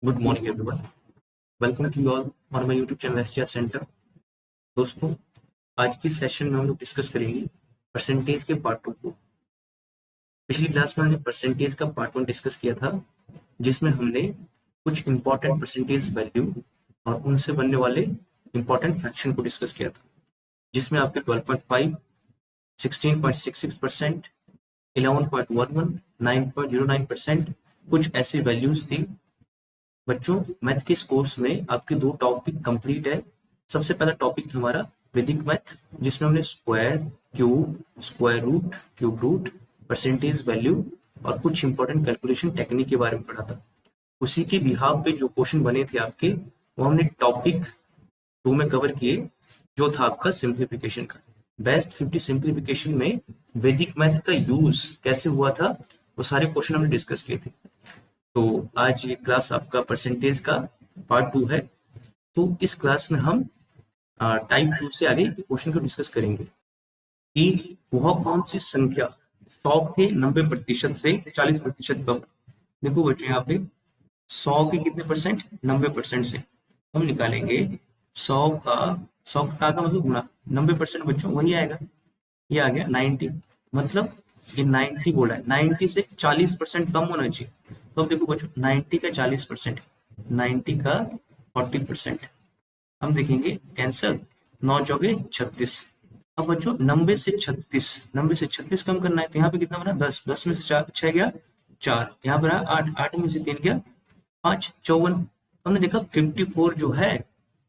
Good morning everyone. Welcome to you all on my YouTube channel STR centre. दोस्तों, आज की session में हम लोग डिस्कस करेंगे परसेंटेज के पार्ट 2 को। पिछली क्लास में हमने परसेंटेज का पार्ट 1 डिस्कस किया था, जिसमें हमने कुछ इंपॉर्टेंट परसेंटेज वैल्यू और उनसे बनने वाले इंपॉर्टेंट फ्रैक्शन को डिस्कस किया था, जिसमें आपके 12.5, 16.66%, 11.11, 9.09% कुछ ऐसी वैल्यूज थी। बच्चों, मैथ के इस कोर्स में आपके 2 टॉपिक कंप्लीट है। सबसे पहला टॉपिक था हमारा वैदिक मैथ, जिसमें हमने square, cube, square root, cube root, percentage value और कुछ इंपॉर्टेंट कैलकुलेशन टेक्निक के बारे में पढ़ा था। उसी के बिहाफ पे जो क्वेश्चन बने थे आपके, वो हमने टॉपिक 2 में कवर किए, जो था आपका सिंप्लीफिकेशन का। बेस्ट 50 सिंप्लीफिकेशन में वैदिक मैथ का यूज कैसे हुआ था, वो सारे क्वेश्चन हमने डिस्कस किए थे। तो आज ये क्लास आपका परसेंटेज का पार्ट 2 है। तो इस क्लास में हम टाइप 2 से आगे के क्वेश्चन को डिस्कस करेंगे कि वह कौन सी संख्या 100 के 90% से 40% कम। देखो बच्चों, यहाँ पे 100 के कितने परसेंट, 90% से हम निकालेंगे 100 का मतलब गुणा 90%। बच्चों वही आएगा, ये आ गया 90। मतलब ये 90 बोला है, 90 से 40% कम होना चाहिए। तो अब देखो बच्चों, 90 का 40%, 90 का 40%, हम देखेंगे कैंसर, 9 चौके 36। अब बच्चों 90 से 36, 90 से 36 कम करना है, तो यहाँ पे कितना बना 10, 10 में से 4 6 गया 4, यहाँ पर 8, 8 में से 3 गया 5, 54। हमने देखा 54 जो है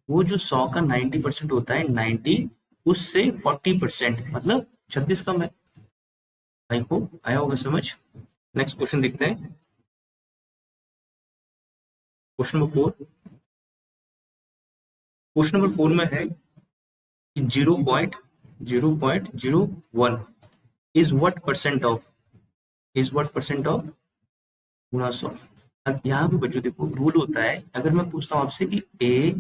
वो जो 100 का 90% होता है, 90 उससे 40% मतलब 36 कम है। आई होप आया होगा समझ। नेक्स्ट क्वेश्चन देखते हैं, क्वेश्चन नंबर 4। क्वेश्चन नंबर 4 में है 0.0.01 इज व्हाट परसेंट ऑफ, गुणा 100। अब यहाँ पे बच्चों देखो रूल होता है, अगर मैं पूछता हूँ आपसे कि A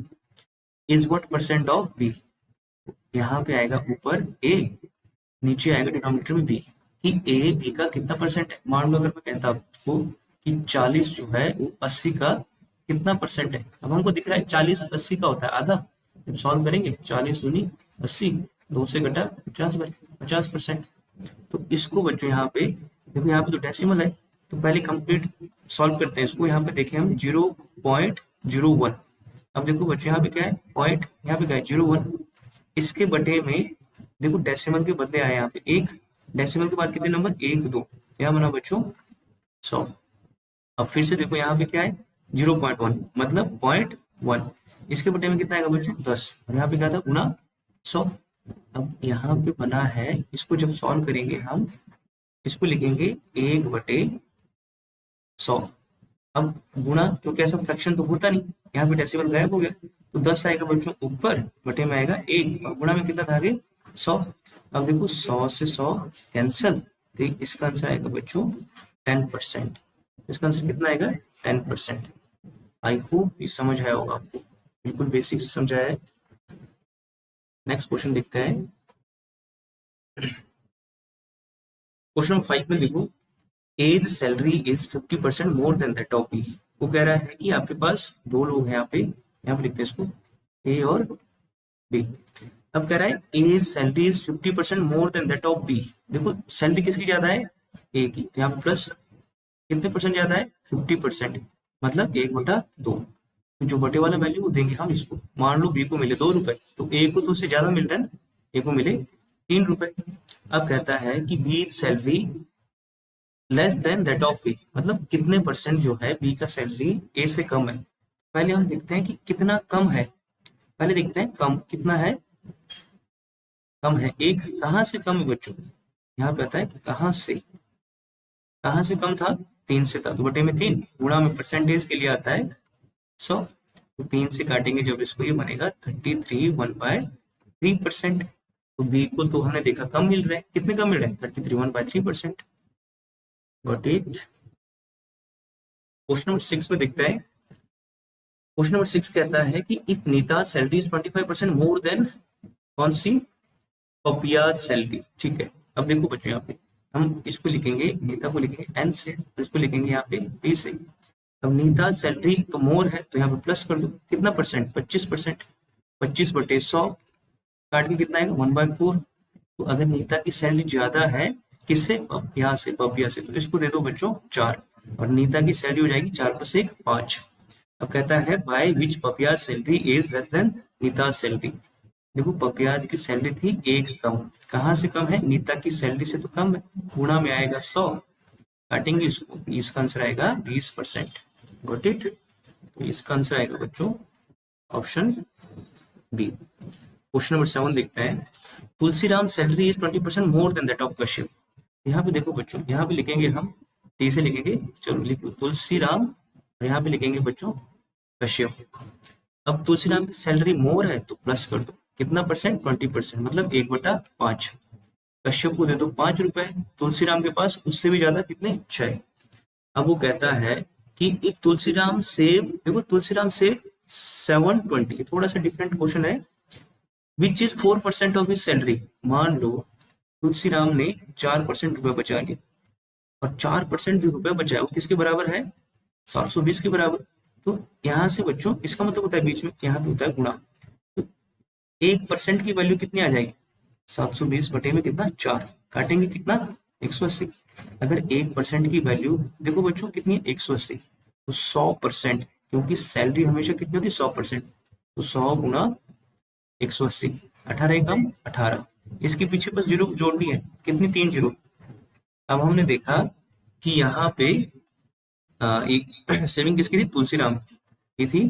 is what percent of B, यहाँ पे आएगा ऊपर ए, नीचे आएगा डिनोमिनेटर में बी, कि ए बी का कितना परसेंट है। मान लो अगर मैं कहता आपको कि 40 जो है वो 80 का कितना परसेंट है। अब हमको दिख रहा है 40 80 का होता है आधा। जब सॉल्व करेंगे 40 दूनी 80, 2 से घटा 50%। तो इसको बच्चों यहाँ पे देखो, यहाँ पे तो डेसिमल है, तो पहले कंप्लीट सॉल्व करते हैं इसको। यहाँ पे देखें हम 0.01। अब देखो बच्चों यहाँ पे क्या है पॉइंट, यहाँ पे क्या है 01। इसके बटे में देखो डेसिमल के बदले आए यहाँ पे एक, डेसिमल के बाद कितने नंबर 1 2, यहाँ बना बच्चों 100। अब फिर से देखो यहाँ पे क्या है 0.1 मतलब 0.1, इसके बटे में कितना आएगा बच्चों 10, और यहाँ पे क्या था गुना 100। अब यहाँ पे बना है, इसको जब सॉल्व करेंगे हम इसको लिखेंगे 1/100। अब गुणा, क्योंकि ऐसा फ्रैक्शन तो होता नहीं, यहाँ पे डेसिमल गायब हो गया, तो 10 आएगा बच्चों ऊपर, बटे में आएगा 1, और गुणा में कितना था आगे 100। अब देखो 100 से 100 कैंसल, तो इसका आंसर आएगा बच्चों 10%। इसका आंसर कितना आएगा 10%। आई होप ये समझ आया होगा आपको, बिल्कुल बेसिक से समझाया है। नेक्स्ट क्वेश्चन देखते हैं, क्वेश्चन 5 में देखो A's salary is 50% more than that of B. वो कह रहा है कि आपके पास 2 लोग हैं, यहाँ पे लिखते हैं इसको ए और बी। अब कह रहा है A's salary is 50% more than that of B. देखो सैलरी किसकी ज्यादा है, ए की, तो यहाँ पे प्लस कितने परसेंट ज्यादा है 50%, मतलब 1/2। तो जो बटे वाला वैल्यू देंगे हम इसको, मान लो बी को मिले 2 रुपए, तो ए को तो उससे ज्यादा मिल रहा है ना, ए को मिले 3 रुपए। अब कहता है कि B salary less than that of B, मतलब कितने परसेंट जो है बी का सैलरी ए से कम है। पहले हम देखते हैं कि कितना कम है, पहले देखते हैं कम कितना है, कम है एक। कहाँ से कम है बच्चों, यहाँ पे आता है कहाँ से कम था, 3 से था, तो बटे में 3, गुणा में परसेंटेज के लिए आता है 100, तो 3 से काटेंगे जब इसको, ये बनेगा 33 1/3%। तो बी को तो हमने देखा कम मिल रहा है, कितने कम मिल रहा है 33 1/3%। Got it. क्वेश्चन नंबर 6 में देखते हैं, क्वेश्चन नंबर 6 कहता है कि if Neeta salary is 25% more than कौन सी, पपिया सैलरी। ठीक है, अब देखो बच्चों यहाँ पे हम इसको लिखेंगे, नीता को लिखेंगे एन से, और इसको लिखेंगे यहाँ पे बी से। अब नीता सैलरी तो मोर है तो यहाँ पे प्लस कर दो, कितना परसेंट, 25%, 25/100 काट के कितना आएगा 1/4। तो अगर नीता की सैलरी ज्यादा है किससे, यहाँ से पपिया से, तो इसको दे दो बच्चों 4, और नीता की सैलरी हो जाएगी 4 + 1 5। अब कहता है by which Papiya salary is less than Neeta salary. देखो पपियाज की सैलरी थी 1 कम, कहाँ से कम है, नीता की सैलरी से तो कम है, गुणा में आएगा 100, काटेंगे इसको, इसका आंसर आएगा 20%। Got it. तो इसका आंसर आएगा बच्चों ऑप्शन बी। क्वेश्चन नंबर 7 देखते हैं, Tulsiram salary is 20% more than that of Kashyap. यहाँ पे देखो बच्चों, यहाँ पे लिखेंगे हम टी से लिखेंगे, चलो लिख लो तुलसीराम, और यहाँ पे लिखेंगे बच्चों कश्यप। अब तुलसीराम की सैलरी मोर है तो प्लस कर दो, कितना परसेंट, 20%, मतलब 1/5। कश्यप को दे दो 5 रुपए, तुलसीराम के पास उससे भी ज्यादा कितने, 6। अब वो कहता है कि इफ तुलसीराम सेव, देखो तुलसीराम सेव 720, थोड़ा सा डिफरेंट क्वेश्चन है, which is 4% of his salary. मान लो तुलसीराम ने 4% रुपए बचा लिए, और 4% जो रुपए बचा है वो किसके बराबर है, 720 के बराबर। तो यहाँ से बच्चों इसका मतलब होता है बीच में, यहाँ पे होता है गुणा, तो 1% की वैल्यू कितनी आ जाएगी, 720 बटे में कितना 4, काटेंगे कितना 180। अगर 1% की वैल्यू देखो बच्चों कितनी है 180, तो 100%, क्योंकि सैलरी हमेशा कितनी होती है 100%, तो 100 गुणा 180, 18 एकम 18, इसके पीछे बस जीरो जोड़नी है, कितनी 3 जीरो। अब हमने देखा कि यहाँ पे एक सेविंग किसकी थी, तुलसीराम की थी,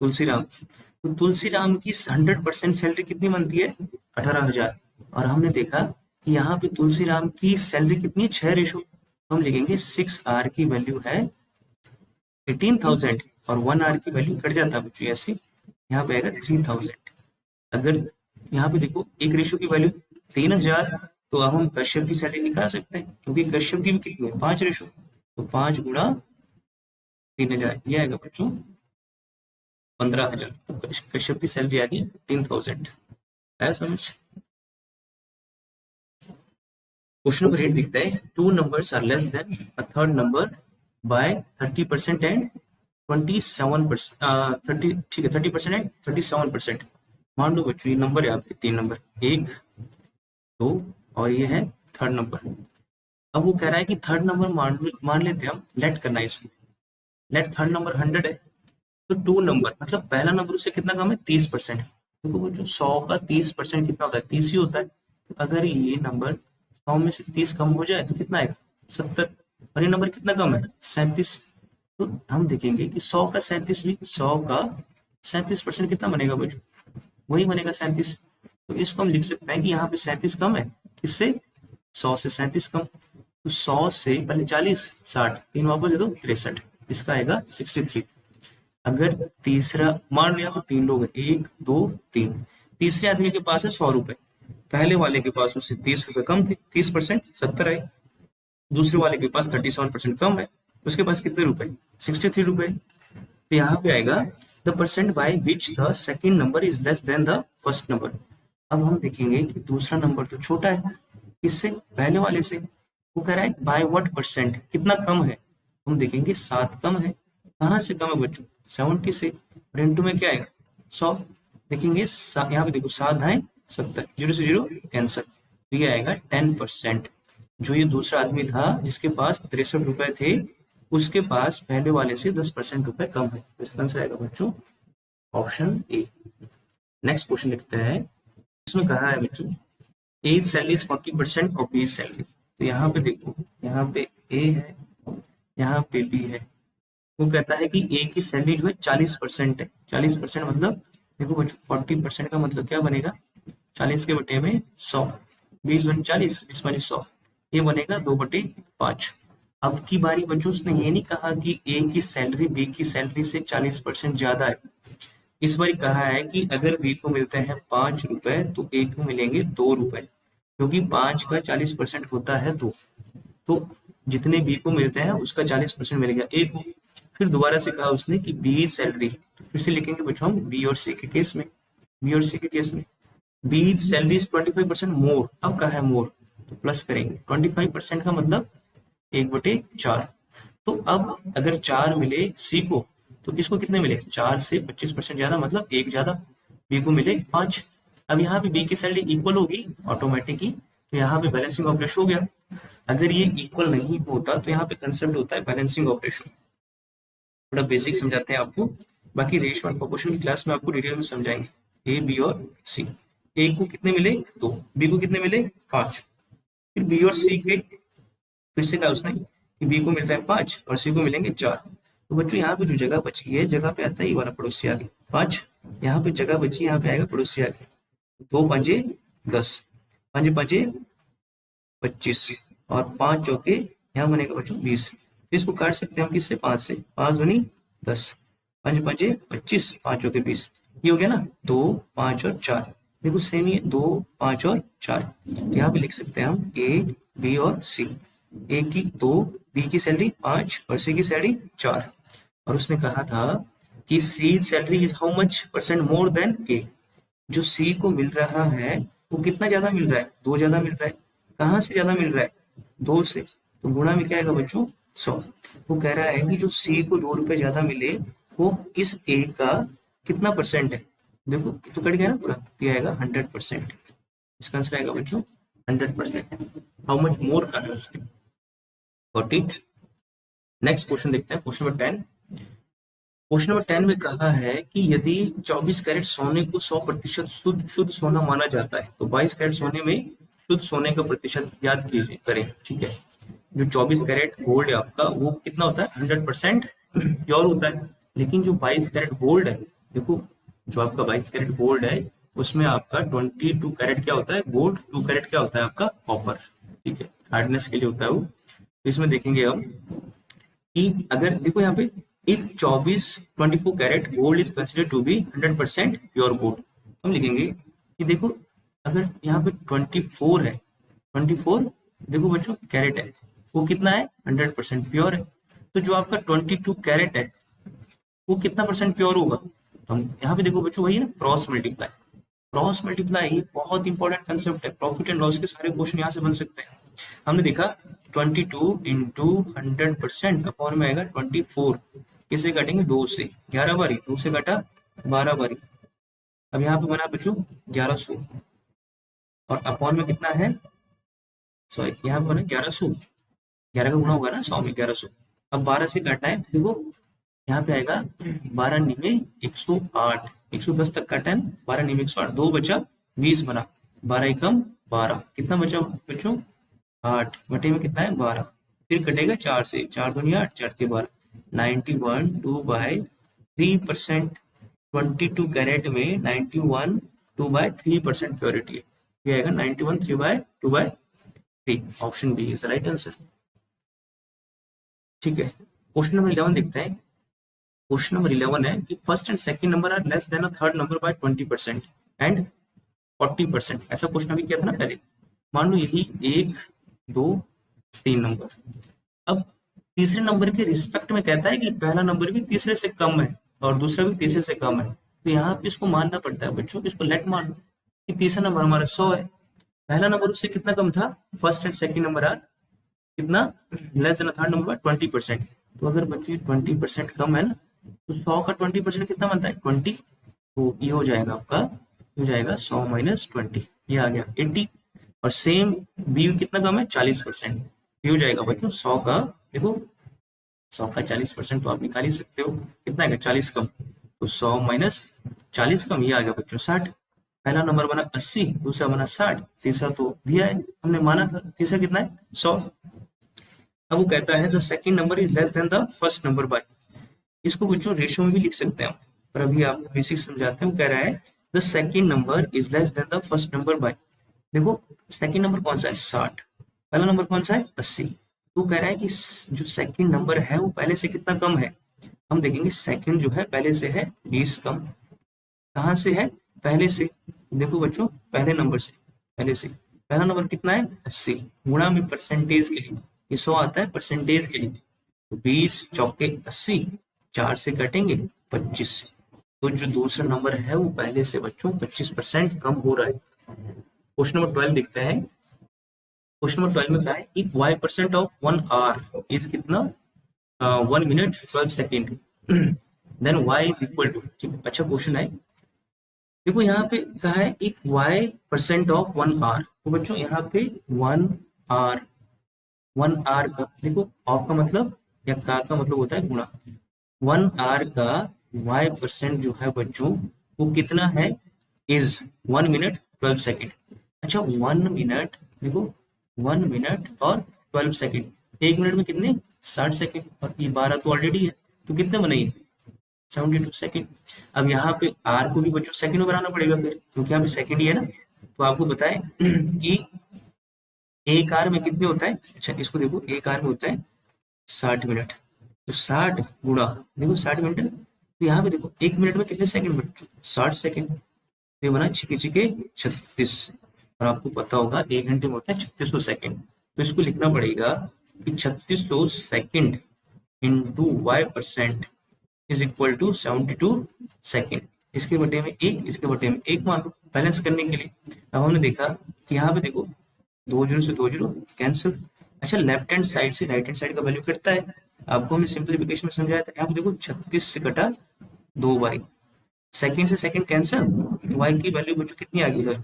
तुलसीराम। तो तुलसीराम की 100% सैलरी कितनी बनती है 18,000, और हमने देखा कि यहाँ पे तुलसीराम की सैलरी कितनी है 6 रेशो, हम लिखेंगे 6R की वैल्यू है 18,000, और 1R की वैल्यू कट जाता है बच्चों ऐसे, यहाँ पे आएगा 3,000। अगर यहाँ पे देखो एक रेशो की वैल्यू 3,000, तो अब हम कश्यप की सैलरी निकाल सकते हैं, क्योंकि कश्यप की भी कितनी है 5 रेशो, तो 5 गुणा 3,000, ये आएगा बच्चों 15,000। तो कश्यप की सैलरी आ गई 15,000, है समझ। क्वेश्चन नंबर 8 दिखता है, 2 numbers are less than a third number by 30% and 27%, 30, ठीक है 30% एंड 37%। मान लो बच्चों ये नंबर है आपके 3 नंबर, 1 2 और ये है थर्ड नंबर। अब वो कह रहा है कि थर्ड नंबर मान लेते हैं हम, लेट करना है इसको, लेट थर्ड नंबर 100 है, तो 2 नंबर मतलब पहला नंबर उससे कितना कम है 30%। देखो बच्चों 100 का 30% कितना होता है, 30 ही होता है, तो अगर ये नंबर 100 में से 30 कम हो जाए तो कितना आएगा 70, और ये नंबर कितना कम है 37। तो हम देखेंगे कि 100 का 37 भी, 100 का 37% कितना बनेगा बच्चों, वही बनेगा 37। तो इसको हम लिख सकते हैं कि यहाँ पे 37 कम है किससे, 100 से 37 कम। तो 100 से पहले 40 60, 3 वापस दे दो 63, इसका आएगा 63। अगर तीसरा मान लिया तो 3 लोग हैं, 1 2 3, तीसरे आदमी के पास है 100 रुपए, पहले वाले के पास उससे 30 रुपए कम थे, 30% 70 आए, दूसरे वाले के पास 37% कम है, उसके पास कितने रुपए 63 रुपए। तो यहाँ पे आएगा the percent by which the second number is less then the first number. अब हम देखेंगे कि दूसरा नंबर तो छोटा है किससे, पहले वाले से। वो कह रहा है बाय व्हाट परसेंट, कितना कम है, हम देखेंगे 7 कम है, कहाँ से कम है बच्चों 70 से, और इनटू में क्या आएगा 100, देखेंगे यहाँ पे देखो 7 है 70, 0 से 0 कैंसर, तो ये आएगा 10%। जो ये दूसरा आदमी था जिसके पास 63 रुपए थे, उसके पास पहले वाले से 10% रुपए कम है, तो इसका आंसर आएगा बच्चों ऑप्शन ए। नेक्स्ट क्वेश्चन लिखते हैं, इसमें कहा है बच्चों A salary is 40% of B salary. तो यहाँ पे देखो, यहाँ पे ए है, यहाँ पे बी है। वो कहता है कि ए की सैलरी जो है 40% है, 40% मतलब देखो बच्चों 40% का मतलब क्या बनेगा, 40 के बटे में 100, 20 × 40, 20 × 100, ये बनेगा 2/5। अब की बारी बच्चों उसने ये नहीं कहा कि ए की सैलरी बी की सैलरी से 40% ज्यादा है, इस बार कहा है कि अगर बी को मिलते हैं 5 रुपए तो ए को मिलेंगे 2 रुपए, क्योंकि 5 का 40% होता है 2, तो जितने बी को मिलते हैं उसका 40% मिलेगा ए को। फिर दोबारा से कहा उसने कि बी सैलरी, तो फिर से लिखेंगे बच्चों हम बी और सी के केस में, बी और सी के केस में बी सैलरी इज 25% मोर। अब कहा है मोर तो प्लस करेंगे, 25% का मतलब 1/4, तो अब अगर 4 मिले सी को, तो इसको कितने मिले? 4 से 25% ज्यादा, मतलब 1 ज्यादा। बी को मिले 5। अब यहाँ पे बी की सैलरी इक्वल होगी ऑटोमेटिक ही, तो यहाँ पे बैलेंसिंग ऑपरेशन हो गया। अगर ये इक्वल नहीं होता तो यहाँ पे कंसेप्ट होता है बैलेंसिंग ऑपरेशन। थोड़ा बेसिक समझाते हैं आपको, बाकी रेशियो एंड प्रोपोर्शन की क्लास में आपको डिटेल में समझाएंगे। ए, बी और सी। ए को कितने मिले? 2। बी को कितने मिले? 5। फिर बी और सी के फिर से कहा उसने कि बी को मिल रहा है 5 और सी को मिलेंगे 4। तो बच्चों यहाँ पे जो जगह बची है, जगह पे आता है ये वाला पड़ोसी आगे 5। यहाँ पे जगह बची, यहाँ पे आएगा पड़ोसी आगे 2 5 10, 5 5 25 और 5 चौके यहाँ बनेगा बच्चों 20। तो इसको काट सकते हैं हम किससे? 5 से। 5 दूनी 10, 5 5 25, 5 चौके 20। ये हो गया ना 2 5 और 4। देखो सेम ही 2 5 और 4। तो यहाँ पे लिख सकते हैं हम ए, बी और सी। ए की 2, बी की सैलरी 5 और सी की सैलरी 4। और उसने कहा था कि C salary is how much percent more than A. जो सी को मिल रहा है वो कितना ज्यादा मिल रहा है? 2 ज्यादा मिल रहा है। कहाँ से ज्यादा मिल रहा है? 2 से। तो गुणा में क्या आएगा बच्चों? 100। वो कह रहा है कि जो सी को 2 रुपए ज्यादा मिले वो इस ए का कितना परसेंट है? देखो तो कट गया ना पूरा, ये आएगा 100%। इसका आंसर आएगा बच्चों 100%। हाउ मच मोर का है उसने। Got it. नेक्स्ट क्वेश्चन देखते हैं, क्वेश्चन नंबर 10। क्वेश्चन नंबर 10 में कहा है कि यदि 24 कैरेट सोने को 100% शुद्ध सोना माना जाता है, तो 22 कैरेट सोने में शुद्ध सोने का प्रतिशत याद कीजिए करें। ठीक है, जो 24 कैरेट गोल्ड है आपका वो कितना होता है? 100% प्योर होता है। लेकिन जो 22 कैरेट गोल्ड है, देखो जो आपका 22 कैरेट गोल्ड है उसमें आपका 22 कैरेट क्या होता है? गोल्ड। 2 कैरेट क्या होता है आपका? कॉपर। ठीक है, हार्डनेस के लिए होता है वो। तो इसमें देखेंगे हम कि अगर देखो यहाँ पे if 24 carat gold is considered to be 100% pure gold, हम लिखेंगे कि देखो अगर यहाँ पे 24 है, 24 देखो बच्चों कैरेट है, वो कितना है? 100% प्योर है। तो जो आपका 22 कैरेट है वो कितना परसेंट प्योर होगा? तो हम यहाँ पे देखो बच्चों वही है ना, क्रॉस मल्टीप्लाई। क्रॉस मल्टीप्लाई बहुत इंपॉर्टेंट कंसेप्ट है, प्रॉफिट एंड लॉस के सारे क्वेश्चन यहाँ से बन सकते हैं। हमने देखा 22 इंटू 100% अपॉन में आएगा 24। किसे काटेंगे? 2 से। 11 बारी 2 से काटा 12 बारी। अब यहाँ पे बना बच्चों 1100 और अपॉन में कितना है? सॉरी यहाँ पे बना 1100। 11 का गुना होगा ना 100 में 1100। अब 12 से काटना है, तो देखो यहाँ पे आएगा 12 निमे 108। 110 तक काटा है, 12 निमे 108, 2 बचा 20 बना। 12 एकम 12, कितना बचा बच्चों? 8 बटे में कितना है? 12। फिर कटेगा 4 से, 4 दूनी 8, 4 से 12, 91 2/3%। 22 कैरेट में 91 2/3% प्योरिटी है, ये आएगा 91 3/2/3। Option B is the right answer. ठीक है, क्वेश्चन नंबर 11 देखते हैं। क्वेश्चन नंबर 11 है कि first and second number are less than a third number by 20% and 40%। ऐसा क्वेश्चन अभी किया था ना पहले। मान लो यही 1 2 3 नंबर। अब तीसरे नंबर के रिस्पेक्ट में कहता है कि पहला नंबर भी तीसरे से कम है और दूसरा भी तीसरे से कम है, तो यहाँ पे इसको मानना पड़ता है बच्चों, इसको लेट मान लो कि तीसरा नंबर हमारा 100 है, पहला नंबर उससे कितना कम था? First and second number are कितना? Less than third number 20%। तो अगर बच्चों 20% कम है ना, तो 100 का 20% कितना बनता है? 20। तो ये हो जाएगा आपका, हो जाएगा 100 माइनस 20, ये आ गया 80। और सेम बी कितना कम है? 40%। ये हो जाएगा बच्चों 100 का, देखो 100 का 40% तो आप निकाल ही सकते हो, कितना आएगा? 40 कम। तो 100 माइनस 40 कम, ये आ गया बच्चों 60। पहला नंबर बना 80, दूसरा बना 60, तीसरा तो दिया है हमने माना था, तीसरा कितना है? 100। अब वो कहता है the second number is less then the first number by. इसको बच्चों रेशियो में भी लिख सकते हैं, पर अभी आपको बेसिक समझाते हैं। वो कह रहा है the second number is less then the first number by. देखो सेकंड नंबर कौन सा है? 60। पहला नंबर कौन सा है? 80। तो कह रहा है कि जो सेकंड नंबर है वो पहले से कितना कम है? हम देखेंगे सेकंड जो है पहले से है 20 कम। कहाँ से है? पहले से। देखो बच्चों पहले नंबर से, पहले से पहला नंबर कितना है? 80। गुणा में परसेंटेज के लिए ये 100 आता है, परसेंटेज के लिए तो 20 चौके 80, 4 से कटेंगे 25। तो जो दूसरा नंबर है वो पहले से बच्चों 25% कम हो रहा है। क्वेश्चन नंबर 12 दिखता है। क्वेश्चन नंबर 12 में क्या है? If y% of 1 hour is कितना? 1 minute 12 second then Y is equal to, ठीक है, अच्छा क्वेश्चन है। देखो यहाँ पे कहा है if Y percent of 1 hour, तो बच्चों यहाँ पे 1 आवर, 1 आवर का देखो ऑफ का मतलब या का मतलब होता है गुणा। 1 आवर का वाई परसेंट जो है बच्चों वो कितना है, इज 1 मिनट 12 सेकेंड। अच्छा 1 मिनट देखो, 1 मिनट और 12 सेकेंड, 1 मिनट में कितने 60 सेकेंड, और ये 12 तो ऑलरेडी है, तो कितने बने ये 72 सेकेंड। अब यहाँ पे आर को भी बच्चों सेकंड में बनाना पड़ेगा फिर, क्योंकि यहाँ पे सेकंड ही है ना। तो आपको बताए कि एक आर में कितने होता है, अच्छा इसको देखो, एक आर में होता है 60 मिनट, तो 60 गुणा देखो 60 मिनट है, तो यहाँ पे देखो 1 मिनट में कितने सेकंड बच्चों 60 सेकंड, तो ये बना छिके छिके 36, और आपको पता होगा 1 घंटे में होता है 3600 सेकंड। तो इसको लिखना पड़ेगा कि 3600 second into Y percent is equal to 72 second. इसके बटे में एक, इसके बटे में एक मान लो बैलेंस करने के लिए। अब हमने देखा कि यहाँ पे देखो 2 जीरो से 2 जीरो कैंसिल। अच्छा लेफ्ट हैंड साइड से राइट हैंड साइड का वैल्यू कटता है, आपको हमने सिंप्लीफिकेशन में समझाया था। यहाँ पे देखो 36 से कटा 2 बारी, सेकेंड से सेकेंड कैंसिल, तो वाई की वैल्यू बच्चों कितनी आ गई इधर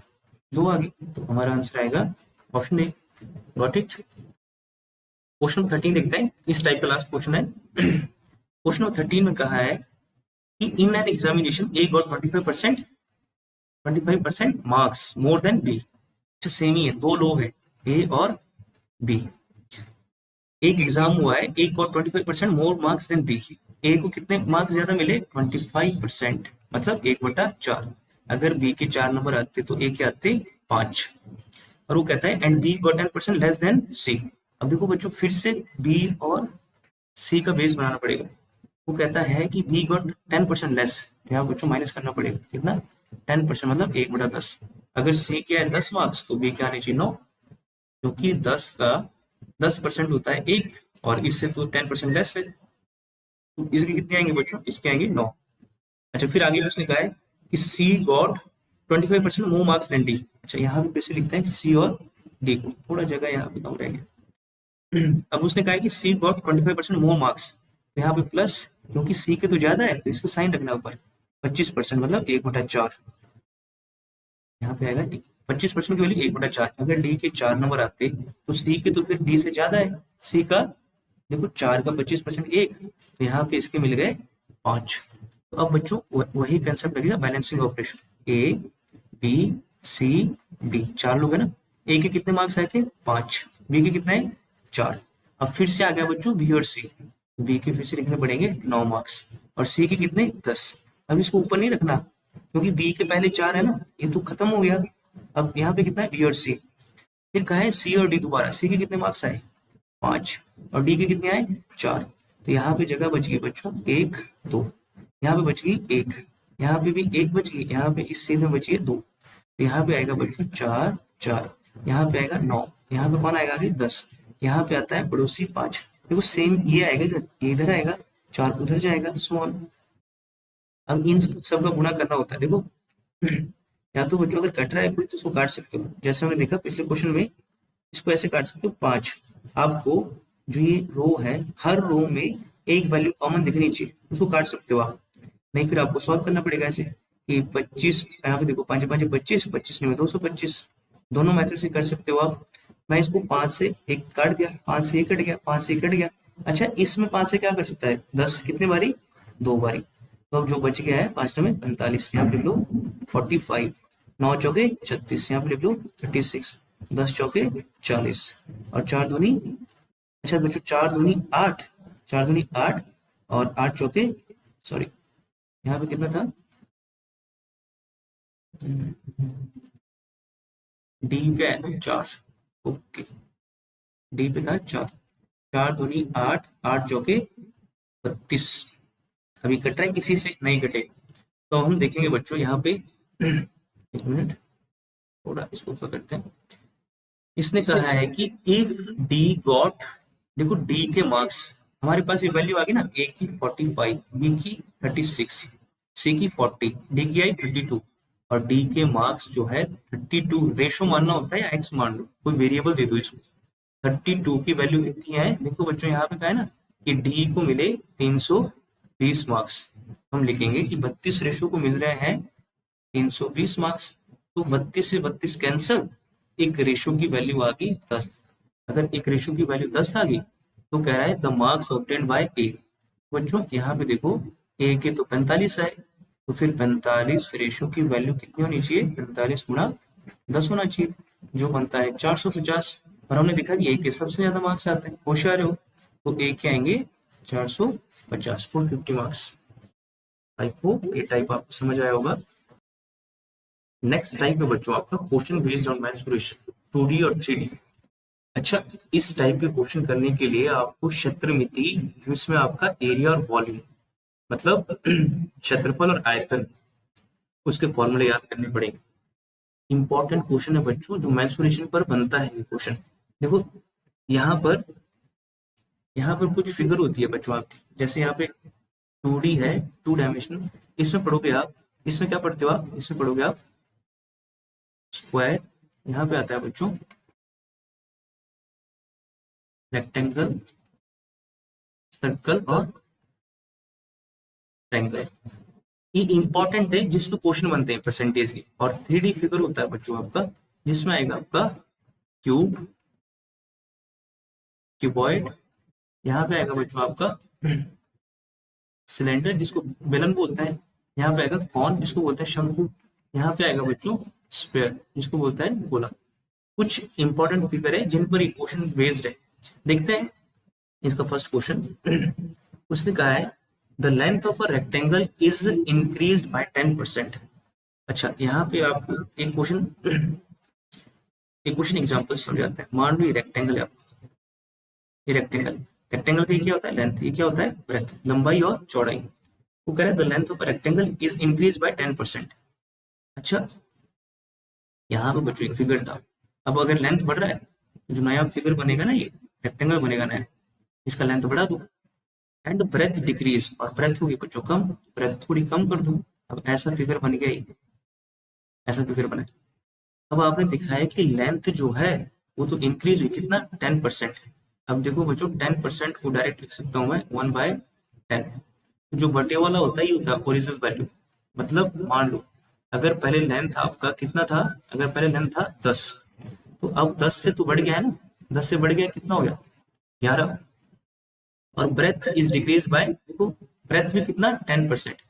2 आ गई, तो हमारा आंसर आएगा option A. Got it. Question 13 देखते हैं, इस टाइप का लास्ट क्वेश्चन है। क्वेश्चन नंबर 13 में कहा है कि in an examination A got 25% marks more than B. अच्छा सेम ही है, दो लोग हैं ए और बी, एक एग्जाम हुआ है, A got 25% more marks than B. A को कितने मार्क्स ज्यादा मिले 25%, मतलब 1/4। अगर बी के 4 नंबर आते तो ए के आते 5, और वो कहता है and B got 10% less than C. अब देखो बच्चों फिर से बी और सी का बेस बनाना पड़ेगा। वो कहता है कि बी गॉट 10% लेस, यहाँ बच्चों माइनस करना पड़ेगा कितना 10%, मतलब 1/10। अगर सी के है 10 मार्क्स तो बी के आने चाहिए 9, क्योंकि 10 का 10% होता है 1, और इससे तो 10% लेस है, तो इसके कितने आएंगे बच्चों, इसके आएंगे 9। अच्छा फिर आगे उसने कहा है कि C got 25% more marks than D. अच्छा यहाँ पे कैसे लिखते हैं सी और डी को, थोड़ा जगह यहाँ पे कम रहेगा। अब उसने कहा है कि सी गॉट 25% मोर मार्क्स, तो यहाँ पे प्लस, क्योंकि सी के तो ज्यादा है तो इसका साइन रखना ऊपर, 25% मतलब 1/4, यहाँ पे आएगा 25% की वैल्यू 1/4। अगर डी के 4 नंबर आते तो सी के तो फिर डी से ज्यादा है, सी का देखो 4 का 25% 1, तो यहाँ पे इसके मिल गए 5। तो अब बच्चों वही कंसेप्ट लगेगा balancing operation, A B C D, 4 लोग है ना, ए के कितने मार्क्स आए थे 5, बी के कितने हैं 4। अब फिर से आ गया बच्चों बी और सी, बी के फिर से लिखने पड़ेंगे 9 मार्क्स, और सी के कितने 10। अब इसको ऊपर नहीं रखना, क्योंकि बी के पहले 4 है ना, ये तो खत्म हो गया। अब यहाँ पे कितना है बी और सी, फिर कहा है सी और डी दोबारा, सी के कितने मार्क्स आए 5, और डी के कितने आए 4, तो यहाँ पे जगह बच गई बच्चों 1 2, यहाँ पे बच गई 1, यहाँ पे भी 1 बच गई, यहाँ पे इस सीध में बची है 2, तो यहाँ पे आएगा बच्चों 4 4, यहाँ पे आएगा 9, यहाँ पे कौन आएगा आगे 10, यहाँ पे आता है पड़ोसी 5। देखो सेम ये आएगा इधर, इधर आएगा 4 उधर जाएगा स्मॉल। अब इन सब का गुणा करना होता है देखो, या तो बच्चों अगर कट रहा है कोई तो उसको काट सकते हो, जैसे हमने देखा पिछले क्वेश्चन में, इसको ऐसे काट सकते हो 5। आपको जो ये रो है हर रो में एक वैल्यू कॉमन दिखनी चाहिए, उसको काट सकते हो आप, नहीं फिर आपको सॉल्व करना पड़ेगा ऐसे कि 25, यहाँ पे देखो 5 5 25, 25 में 225, दोनों मेथड से कर सकते हो आप। मैं इसको 5 से 1 काट दिया, 5 से 1 कट गया, 5 से 1 कट गया। अच्छा इसमें 5 से क्या कर सकता है 10, कितने बारी 2 बारी, तो अब जो बच गया है 5 में 45, यहाँ पे लिख लो 45, 9 चौके 36, यहाँ पे लिख लो 36, 10 चौके 40, और 4 दूनी, अच्छा बच्चों 4 दूनी 8, 4 दूनी 8, और 8 चौके, सॉरी यहाँ पे कितना था डी पे आया था 4, ओके डी पे था 4, 4 दूनी 8, 8 चौके 32। अभी कट रहा है किसी से नहीं कटे, तो हम देखेंगे बच्चों यहाँ पे एक मिनट थोड़ा इसको पकड़ते हैं। इसने कहा है कि इफ डी गॉट, देखो डी के मार्क्स हमारे पास ये वैल्यू आ गई ना, ए की 45, बी की 36, सी की 40, डी की आई 32, और डी के मार्क्स जो है 32, रेशो मानना होता है या एक्स मान लो, कोई वेरिएबल दे दो इसको। 32 की वैल्यू कितनी है देखो बच्चों, यहाँ पे क्या है ना कि डी को मिले 320 मार्क्स, हम लिखेंगे कि 32 रेशो को मिल रहे हैं 320 मार्क्स। तो 32 से 32 कैंसल, एक रेशो की वैल्यू आ गई 10। अगर एक रेशो की वैल्यू 10 आ गई तो कह रहा है द मार्क्स ऑब्टेन्ड बाय ए। बच्चों यहाँ पे देखो ए के तो 45 आए, तो फिर 45 रेशो की वैल्यू कितनी होनी चाहिए, 45 गुणा 10 होना चाहिए, जो बनता है 450। और हमने देखा कि ए के सबसे ज्यादा मार्क्स आते हैं, होशियार हो, तो ए के आएंगे 450, 450 मार्क्स। आई होप ये टाइप आपको समझ आया होगा। नेक्स्ट टाइप है बच्चों आपका question based on mensuration, 2D और 3D। अच्छा, इस टाइप के क्वेश्चन करने के लिए आपको क्षेत्रमिति, जिसमें आपका एरिया और वॉल्यूम, मतलब क्षेत्रफल और आयतन, उसके फॉर्मूले याद करने पड़ेंगे। इंपॉर्टेंट क्वेश्चन है बच्चों, जो मेंसुरेशन पर बनता है ये क्वेश्चन। देखो यहाँ पर कुछ फिगर होती है बच्चों आपकी, जैसे यहाँ पे 2D है, 2 डायमेंशनल, इसमें पढ़ोगे आप, इसमें क्या पढ़ते हो आप, इसमें पढ़ोगे आप स्क्वायर, यहाँ पे आता है बच्चों रेक्टेंगल, सर्कल और ट्रायंगल। ये इंपॉर्टेंट है जिसमें क्वेश्चन बनते हैं परसेंटेज के। और 3D फिगर होता है बच्चों आपका, जिसमें आएगा आपका क्यूब, क्यूबॉइड, यहाँ पे आएगा बच्चों आपका सिलेंडर जिसको बेलन बोलते हैं, यहाँ पे आएगा कॉन जिसको बोलते हैं शंकु, यहाँ पे आएगा बच्चों स्फीयर जिसको बोलता है गोला। कुछ इंपॉर्टेंट फिगर है जिन पर ये क्वेश्चन बेस्ड है। देखते हैं इसका फर्स्ट क्वेश्चन। उसने कहा है the length of a rectangle is increased by 10%। अच्छा, यहाँ पे आपको एक क्वेश्चन एग्जांपल समझाते हैं। मान लो ये रेक्टेंगल है आपका, ये रेक्टेंगल का ये क्या होता है, लेंथ, ये क्या होता है, ब्रेथ, लंबाई और चौड़ाई। वो कह रहा है the length of a rectangle is increase by 10%। अच्छा, यहाँ पे बच्चों एक फिगर था, अब अगर लेंथ बढ़ रहा है तो जो नया फिगर बनेगा ना, ये रेक्टेंगल बनेगा नया, इसका लेंथ बढ़ा दो। एंड ब्रेथ डिक्रीज, और ब्रेथ होगी बच्चों कम, ब्रेथ थोड़ी कम कर दूं। अब ऐसा फिगर बन गया, ये ऐसा फिगर बना। अब आपने दिखाया कि लेंथ जो है वो तो इंक्रीज हुई, कितना, 10%। अब देखो बच्चों 10% को डायरेक्ट लिख सकता हूँ मैं 1/10। जो बटे वाला होता है ये होता है ओरिजिनल वैल्यू। मतलब मान लो अगर पहले लेंथ आपका कितना था, अगर पहले लेंथ था 10, तो अब 10 से तो बढ़ गया है ना, 10 से बढ़ गया, कितना हो गया, 11। और ब्रेथ इज डिक्रीज बाय, देखो ब्रेथ भी कितना, 10%,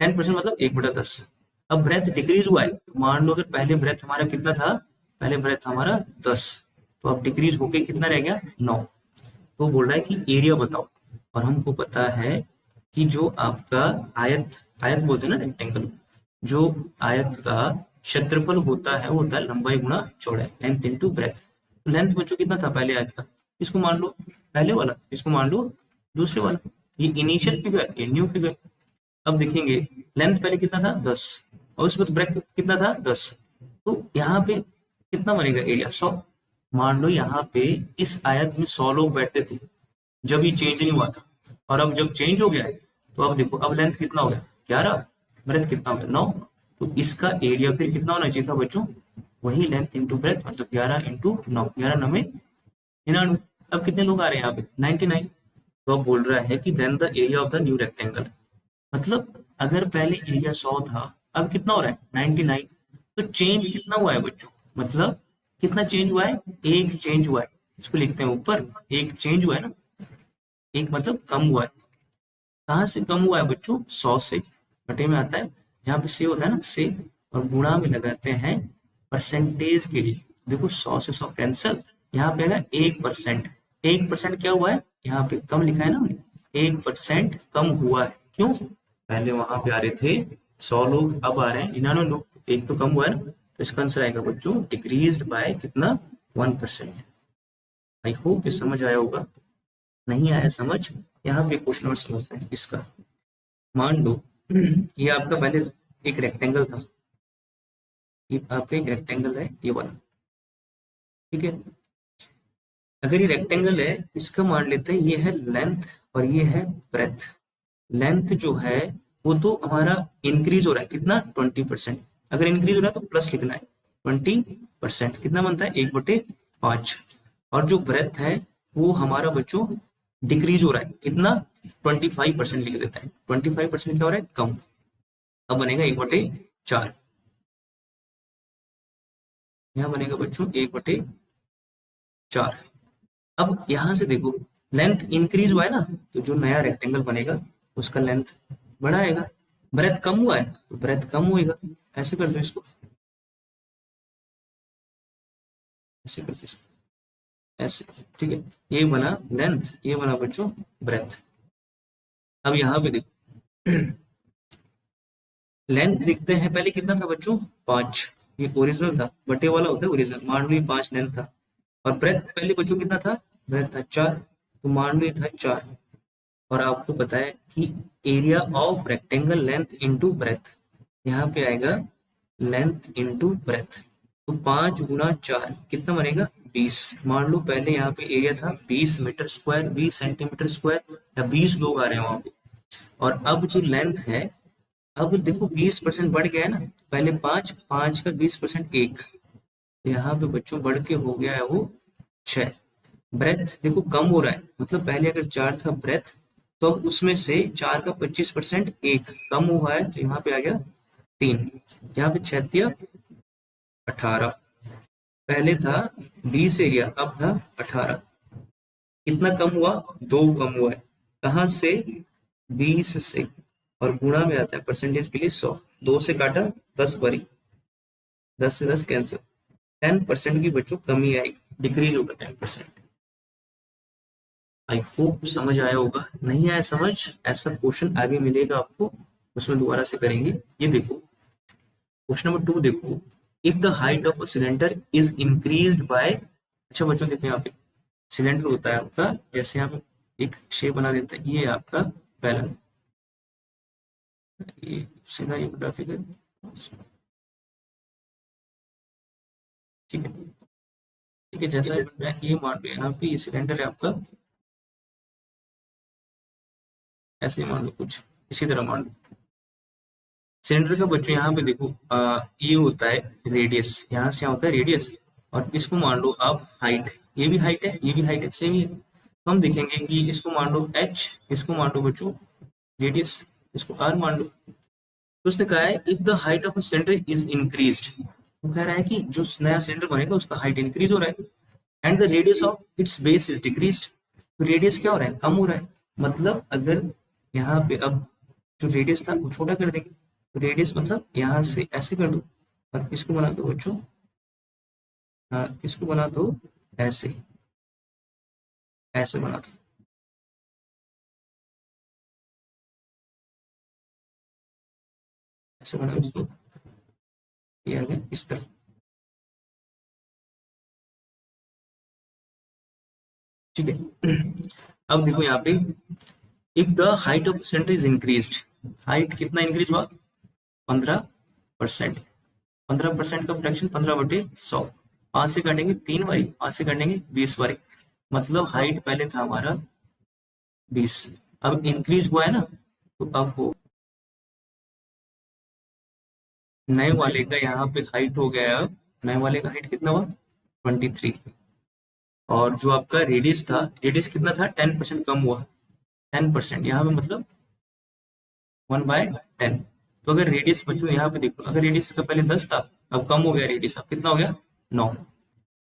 10% मतलब 1/10। अब ब्रेथ डिक्रीज हुआ है, तो मान लो अगर पहले ब्रेथ हमारा कितना था, पहले ब्रेथ हमारा 10, तो अब डिक्रीज होके कितना रह गया, 9। तो बोल रहा है कि एरिया बताओ, और हमको पता है कि जो आपका आयत, आयत बोलते हैं ना रेक्टेंगल, जो आयत का क्षेत्रफल होता है वो होता है लंबाई गुणा चौड़ाई, लेंथ इनटू ब्रेथ। लेंथ बच्चों कितना था पहले आयत का, इसको मान लो पहले वाला, इसको मान लो दूसरे वाला, ये इनिशियल फिगर, ये न्यू फिगर। अब देखेंगे लेंथ पहले कितना था 10, और उसमें तो ब्रेथ कितना था 10, तो यहाँ पे कितना बनेगा एरिया, 100। मान लो यहाँ पे इस आयत में 100 लोग बैठते थे जब ये चेंज नहीं हुआ था, और अब जब चेंज हो गया है तो अब देखो अब लेंथ कितना हो गया, 11, ब्रेथ कितना हो गया, 9। तो इसका एरिया फिर कितना होना चाहिए था बच्चों, वही लेंथ इंटू ब्रेथ, मतलब 11 इंटू 9, 11 9 99। अब कितने लोग आ रहे हैं यहाँ पे, 99। तो अब बोल रहा है कि then the area of the new rectangle, मतलब अगर पहले एरिया 100 था, अब कितना हो रहा है 99। तो चेंज कितना हुआ है बच्चों, मतलब कितना चेंज हुआ है, एक चेंज हुआ है, इसको लिखते हैं ऊपर, एक चेंज हुआ है ना, एक मतलब कम हुआ है। कहाँ से कम हुआ है बच्चों, 100 से, बटे में आता है जहाँ पे से होता है ना, से, और गुणा में लगाते हैं परसेंटेज के लिए। देखो 100 से 100 कैंसल, यहाँ पे है 1%, 1% क्या हुआ है, यहाँ पे कम लिखा है ना हमने, 1% कम हुआ है। क्यों, पहले वहां पे आ रहे थे 100 लोग, अब आ रहे हैं 99 लोग, एक तो कम हुआ है ना। तो इसका आंसर आएगा बच्चों डिक्रीज्ड बाय कितना, 1%। आई होप ये समझ आया होगा। नहीं आया समझ, यहाँ पे क्वेश्चन और समझते हैं इसका। मान लो ये आपका पहले एक रेक्टेंगल था, ये आपका एक रेक्टेंगल है ये वाला, ठीक है। अगर ये रेक्टेंगल है, इसका मान लेते हैं ये है लेंथ और ये है ब्रेथ। लेंथ जो है वो तो हमारा इंक्रीज हो रहा है, कितना, 20%। अगर इंक्रीज हो रहा है तो प्लस लिखना है, 20%, कितना बनता है, 1/5। और जो ब्रेथ है वो हमारा बच्चों डिक्रीज हो रहा है कितना, 25% लिख देता है। 25% क्या हो रहा है, कम। अब बनेगा 1/4। यहाँ बनेगा बच्चों 1/4। अब यहां से देखो, लेंथ इंक्रीज हुआ है ना, तो जो नया रेक्टेंगल बनेगा उसका लेंथ बढ़ाएगा। ब्रेथ कम हुआ है तो ब्रेथ कम होएगा। ऐसे कर दो इसको, ऐसे कर दो इसको, ऐसे। ठीक है, ये बना लेंथ, ये बना बच्चों ब्रेथ। अब यहाँ पे देखो, लेंथ दिखते हैं, पहले कितना था बच्चों, 5। ये ओरिजिनल था, बटे वाला होता है ओरिजिनल। मान लो ये 5 लेंथ था। और ब्रेथ पहले बच्चों कितना था, ब्रेथ था 4, तो मान लो ये था 4। और आपको पता है कि area of rectangle length into breadth, यहाँ पे आएगा लेंथ इनटू ब्रेथ। तो 5 × 4 कितना बनेगा, 20। मान लो पहले यहाँ पे एरिया था 20 मीटर स्क्वायर, 20 सेंटीमीटर स्क्वायर, या 20 लोग आ रहे हैं वहां पे। और अब जो लेंथ है, अब देखो 20% बढ़ गया है ना, पहले 5, 5 का 20% 1, यहाँ पे बच्चों बढ़ के हो गया है वो 6। ब्रेथ देखो कम हो रहा है, मतलब पहले अगर 4 था ब्रेथ, तो अब उसमें से 4 का 25% 1 कम हुआ है, तो यहाँ पे आ गया 3। यहाँ पे 6 दिया 18। पहले था 20 एरिया, अब था 18। कितना कम हुआ, 2 कम हुआ है। कहाँ से, 20 से। और गुणा में आता है परसेंटेज के लिए 100। 2 से काटा 10 बारी, 10 से 10 कैंसिल। 10% की बच्चों कमी आई, डिक्रीज होगा 10%। आई होप समझ आया होगा। नहीं आया समझ, ऐसा क्वेश्चन आगे मिलेगा आपको, उसमें दोबारा से करेंगे। ये देखो क्वेश्चन नंबर 2 देखो, if the height of a cylinder is increased by. अच्छा बच्चों देखो, यहाँ पे सिलेंडर होता है आपका, जैसे यहाँ पे एक शेप बना देता है, ये है आपका बैलन, ये सीधा ये बड़ा फिगर। ठीक है, ठीक है, जैसा ये बन रहा है, ये मान लो यहाँ पे ये सिलेंडर है आपका, ऐसे ही मान लो, कुछ इसी तरह मान लो। सिलेंडर का बच्चों यहाँ पे देखो, ये होता है रेडियस, यहाँ से यहाँ होता है रेडियस। और इसको मान लो आप हाइट, ये भी हाइट है, ये भी हाइट है, सेम ही है। तो हम देखेंगे कि इसको मान लो h, इसको मान लो बच्चों रेडियस, इसको r मान लो। तो उसने कहा है if the height of a cylinder is increased, वो कह रहा है कि जो नया सिलेंडर बनेगा उसका हाइट इंक्रीज हो रहा है, and the radius of its base is decreased. तो रेडियस क्या हो रहा है, कम हो रहा है। मतलब अगर यहाँ पे अब जो रेडियस था वो छोटा कर देंगे, तो रेडियस मतलब यहाँ से ऐसे कर दो, और इसको बना दो बच्चों, इसको बना दो ऐसे, ऐसे बना दो, ऐसे बना दो इसको, ये आ गया इस तरह। ठीक है, अब देखो यहाँ पे, if the height of centre is increased, height कितना इंक्रीज हुआ, 15%। 15% का फ्रैक्शन 15/100, 5 से काटेंगे 3 बारी, 5 से काटेंगे 20 बारी। मतलब हाइट पहले था हमारा 20, अब इंक्रीज हुआ है ना, तो अब हो नए वाले का यहाँ पे हाइट हो गया है, अब नए वाले का हाइट कितना हुआ, 23। और जो आपका रेडियस था, रेडियस कितना था, 10% कम हुआ। 10% यहाँ पे मतलब 1/10। तो अगर रेडियस बच्चों यहाँ पे देखो, अगर रेडियस का पहले 10 था, अब कम हो गया रेडियस, अब कितना हो गया, 9।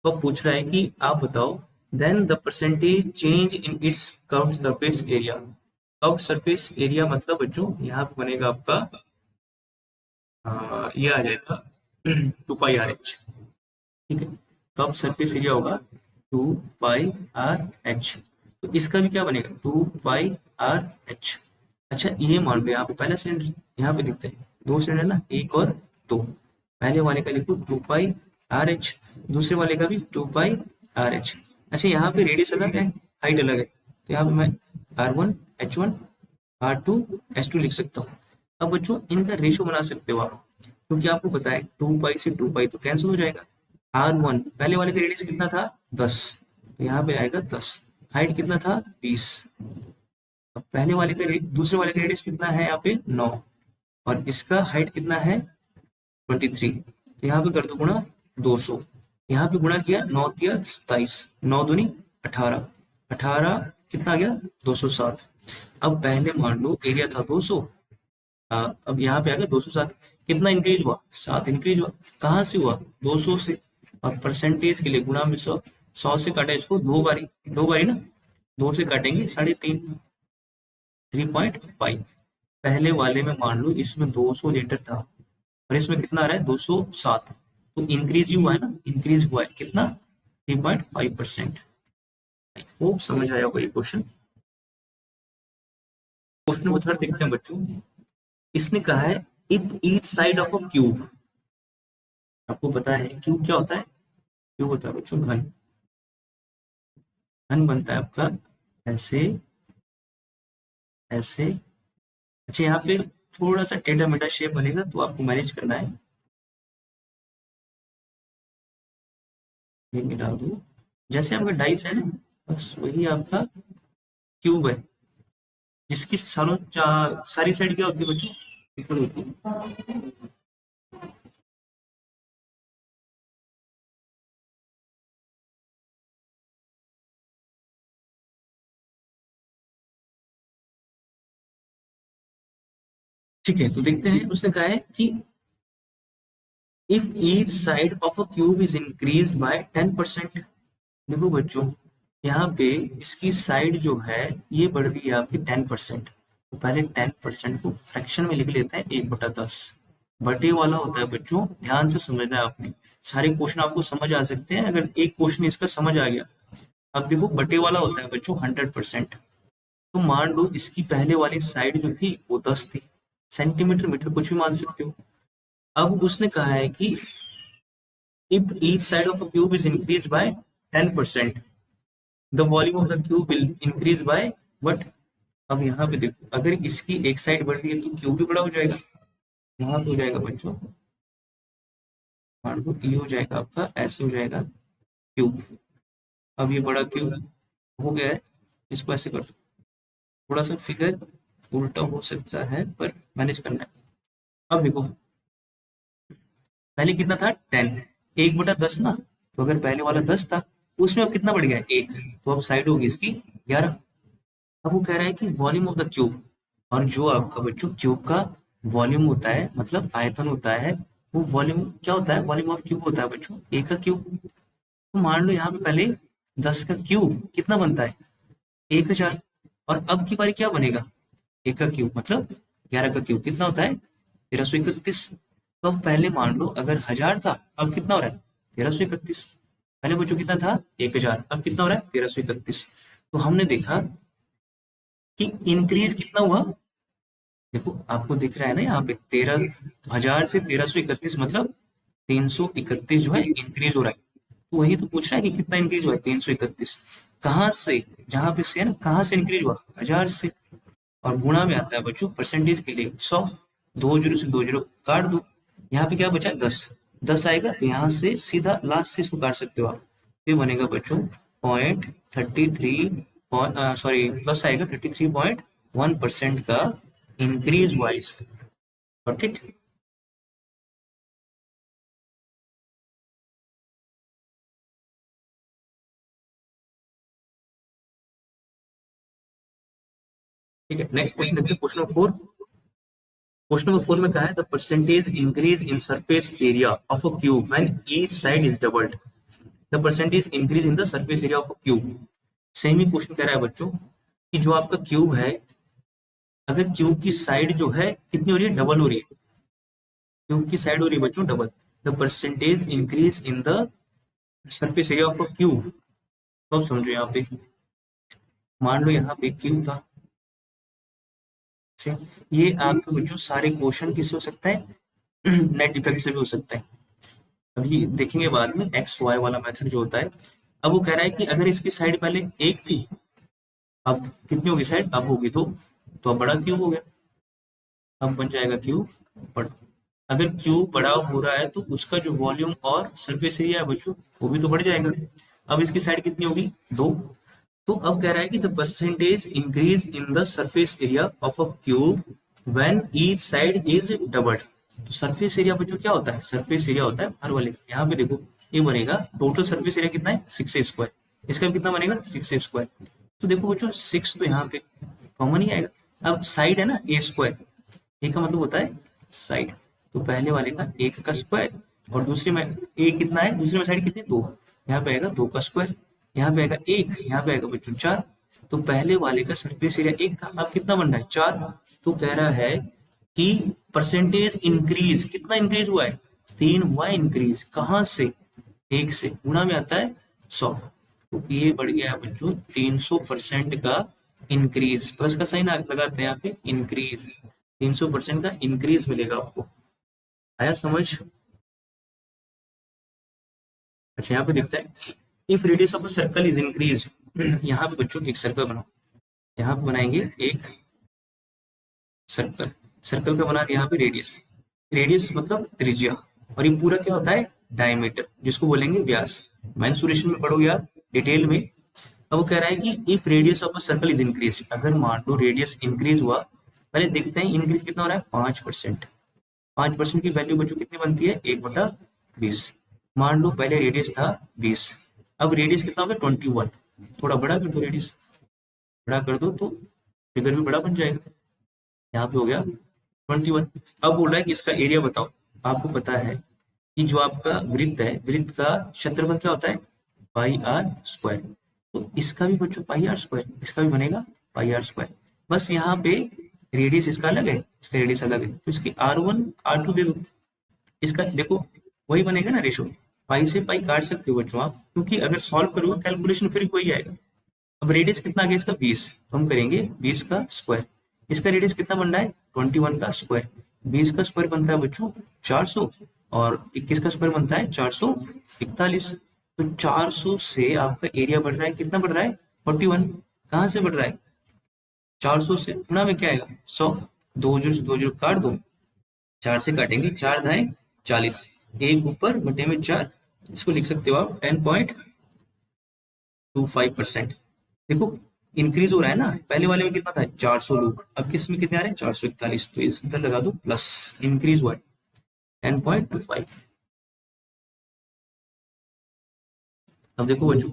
तो अब पूछ रहा है कि आप बताओ, then the percentage change in its curved surface area. Curved surface area मतलब बच्चों यहाँ पे बनेगा आपका, ये आ जाएगा 2πRH। ठीक है, कर्व्ड सरफेस एरिया होगा 2πRH। तो इसका भी क्या बनेगा, 2πRH। अच्छा ये मान लो यहाँ पे पहला सिलेंडर, यहाँ पे दिखते हैं 2 सिलेंडर ना, 1 और 2। पहले वाले का लिखो 2πRH, दूसरे वाले का भी 2πRH। अच्छा यहाँ पे रेडियस अलग है, हाइट अलग है, तो यहाँ पे मैं R1 H1 R2 H2 लिख सकता हूँ। अब बच्चों इनका रेशो बना सकते हो आप, क्योंकि आपको पता है 2π से 2π तो कैंसिल हो जाएगा। R1 पहले वाले का रेडियस कितना था, 10, तो यहाँ पे आएगा 10। हाइट कितना था, 20। अब पहले वाले का दूसरे वाले का रेडियस कितना है यहाँ पे, 9, और इसका हाइट कितना है, 23। तो यहाँ पे कर दो गुणा 200, यहाँ पे गुणा किया 9 तिया 27, 9 दूनी 18, 18 कितना आ गया 207। अब पहले मान लो एरिया था 200, अब यहाँ पे आ गया 207। कितना इंक्रीज हुआ, 7 इंक्रीज हुआ। कहाँ से हुआ, 200 से। और परसेंटेज के लिए गुणा में 100, 100 से काटा इसको दो बारी ना, 2 से काटेंगे 3.5, 3.5। पहले वाले में मान लो इसमें 200 लीटर था और इसमें कितना आ रहा है 207, तो इंक्रीज ही हुआ है ना, इंक्रीज हुआ है कितना 3.5%। होप समझ आया होगा ये क्वेश्चन। क्वेश्चन नंबर 3 देखते हैं बच्चों। इसने कहा है if each side of a cube, आपको पता है क्यूब क्या होता है, क्यूब होता है बच्चों घन, घन बनता है आपका ऐसे ऐसे। अच्छा यहाँ पे थोड़ा सा टेढ़ा मेढ़ा शेप बनेगा तो आपको मैनेज करना है, ये मिला दो। जैसे आपका डाइस है ना, बस वही आपका क्यूब है, जिसकी सारी साइड क्या होती है बच्चों, इक्वल होती है। ठीक है, तो देखते हैं। उसने कहा है कि if each side of a cube is increased by 10%। देखो बच्चों, यहाँ पे इसकी साइड जो है ये बढ़ रही है आपकी 10%। तो पहले 10% को फ्रैक्शन में लिख लेते हैं 1/10। बटे वाला होता है बच्चों, ध्यान से समझना है आपने। सारे क्वेश्चन आपको समझ आ सकते हैं अगर एक क्वेश्चन इसका समझ आ गया। अब देखो बटे वाला होता है बच्चों 100%। तो मान लो इसकी पहले वाली साइड जो थी वो 10 थी, सेंटीमीटर मीटर कुछ भी मान सकते हो। अब उसने कहा है कि if each side of a cube is increased by 10%, the volume of the cube will increase by what। अब यहाँ पे देखो, अगर इसकी एक साइड बढ़ रही है तो क्यूब भी बड़ा हो जाएगा। यहाँ पे हो जाएगा बच्चों, मान लो ये हो जाएगा आपका, ऐसे हो जाएगा क्यूब। अब ये बड़ा क्यूब हो गया है, इसको ऐसे कर दो। थोड़ा सा फिगर उल्टा हो सकता है पर मैनेज करना है। अब देखो पहले कितना था 10, 1/10 ना। तो अगर पहले वाला 10 था, उसमें अब कितना बढ़ गया 1, तो अब साइड होगी इसकी 11। अब वो कह रहा है कि वॉल्यूम ऑफ द क्यूब, और जो आपका बच्चों क्यूब का वॉल्यूम होता है मतलब आयतन होता है, वो वॉल्यूम क्या होता है, वॉल्यूम ऑफ क्यूब होता है बच्चों ए का क्यूब। तो मान लो यहाँ पे पहले 10 का क्यूब कितना बनता है 1000, और अब की बारी क्या बनेगा ए का क्यूब मतलब 11 का क्यूब कितना होता है 1331। तो अब पहले मान लो अगर 1000 था, अब कितना हो रहा है 1331। पहले बच्चों कितना था 1000, अब कितना हो रहा है 1331। तो हमने देखा कि इंक्रीज कितना हुआ। देखो आपको दिख रहा है ना यहाँ पे 13,000 से 1331 मतलब 331 जो है इंक्रीज हो रहा है। तो वही तो पूछ रहा है कि कितना इंक्रीज हुआ है 331। कहाँ से, जहां पे से है ना, कहाँ से इंक्रीज हुआ 1000 से। और गुणा में आता है बच्चों परसेंटेज के लिए 100, 2 जीरो से 2 जीरो काट दो। यहाँ पे क्या बचा 10, 10 आएगा तो यहाँ से सीधा लास्ट से इसको काट सकते हो आप। ये बनेगा बच्चों 0.33, सॉरी प्लस आएगा 33.1% का इंक्रीज हुआ इसका। Got it. ठीक है, नेक्स्ट क्वेश्चन देखते हैं, क्वेश्चन नंबर 4। क्वेश्चन नंबर 4 में कहा है the percentage increase in surface area of a cube when each side is doubled. The percentage increase in the surface area of a cube. Same he question कह रहा है बच्चों कि जो आपका क्यूब है, अगर क्यूब की साइड जो है कितनी हो रही है, डबल हो रही है। क्यूब की साइड हो रही है बच्चों double, the percentage increase in the surface area of a cube. तो अब समझो यहाँ पे, मान लो यहाँ पे क्यूब था, ठीक है? ये आपके बच्चों सारे क्वेश्चन किससे हो सकता है नेट इफेक्ट से भी हो सकता है। अभी देखेंगे बाद में एक्स वाई वाला मेथड जो होता है। अब वो कह रहा है कि अगर इसकी साइड पहले एक थी, अब कितनी होगी साइड, अब होगी दो, तो अब बड़ा क्यूब हो गया, अब बन जाएगा क्यूब बड़ा। अगर क्यूब बड़ा हो रहा है तो उसका जो वॉल्यूम और सरफेस एरिया है बच्चों वो भी तो बढ़ जाएगा। अब इसकी साइड कितनी होगी 2। तो अब कह रहा है कि the percentage increase in the surface area of a cube when each side is doubled. तो सरफेस एरिया बच्चों क्या होता है, सरफेस एरिया होता है हर वाले का। यहाँ पे देखो ये बनेगा टोटल सरफेस एरिया कितना है 6a², इसका भी कितना बनेगा 6a²। तो देखो बच्चों 6 तो यहाँ पे कॉमन ही आएगा। अब साइड है ना ए स्क्वायर, ए का मतलब होता है साइड, तो पहले वाले का एक का स्क्वायर और दूसरे में ए कितना है, दूसरे में साइड कितनी, दो, यहाँ पे आएगा दो का स्क्वायर, यहाँ पे आएगा एक, यहाँ पे आएगा बच्चों चार। तो पहले वाले का सरफेस एरिया एक था, अब कितना बन रहा है, चार। तो कह रहा है कि परसेंटेज इंक्रीज, कितना इंक्रीज हुआ है, तीन हुआ इंक्रीज, कहाँ से, एक से, गुणा में आता है 100। तो ये बढ़ गया है बच्चों 300% का इंक्रीज, प्लस का साइन लगाते हैं यहाँ पे, इंक्रीज 300% का इंक्रीज मिलेगा आपको। आया समझ? अच्छा यहाँ पे देखते हैं, if radius of a circle is increase, यहाँ पे बच्चों एक सर्कल बनाओ, यहाँ पे बनाएंगे एक सर्कल, सर्कल का बना दिया यहाँ पे रेडियस, रेडियस मतलब त्रिज्या, और ये पूरा क्या होता है, डायमीटर, जिसको बोलेंगे व्यास। मेंसुरेशन में पढ़ोगे आप डिटेल में। अब वो कह रहा है कि if radius of a circle is increase, अगर मान लो रेडियस इंक्रीज हुआ, पहले देखते हैं इंक्रीज कितना हो रहा है, 5%। 5% की वैल्यू बच्चों कितनी बनती है, 1/20। मान लो पहले रेडियस था 20, अब रेडियस कितना हो गया, 21। थोड़ा बड़ा कर दो, रेडियस बड़ा कर दो तो फिगर भी बड़ा बन जाएगा। यहाँ पे हो गया 21। अब बोल रहा है कि इसका एरिया बताओ। आपको पता है कि जो आपका वृत्त है, वृत्त का क्षेत्रफल क्या होता है, पाई आर स्क्वायर। तो इसका भी बच्चों पाई आर स्क्वायर, इसका भी बनेगा पाई आर स्क्वायर। बस यहाँ पे रेडियस इसका अलग है, इसका रेडियस अलग है, तो इसकी R1 R2 दे दो। इसका देखो वही बनेगा ना रेशो, पाई से पाई काट सकते हो बच्चों आप, क्योंकि अगर सॉल्व करोगे कैलकुलेशन फिर वही आएगा। अब रेडियस कितना आ गया इसका 20, तो हम करेंगे 20 का स्क्वायर। इसका रेडियस कितना बन रहा है, 21 का स्क्वायर। 20 का स्क्वायर बनता है बच्चों 400, और 21 का स्क्वायर बनता है 441। तो 400 से आपका एरिया बढ़ रहा है, कितना बढ़ रहा है, 41। कहाँ से बढ़ रहा है, 400 से, गुणा में क्या आएगा, 100। दो जीरो से दो जीरो काट दो, चार से काटेंगे, चार धाए 40, एक ऊपर बटे में चार, इसको लिख सकते हो आप 10.25%। देखो इंक्रीज हो रहा है ना, पहले वाले में कितना था 400 लोग, अब किस में कितने आ रहे हैं 441, तो इसके अंदर लगा दो प्लस, इंक्रीज हुआ है 10.25। अब देखो बच्चों,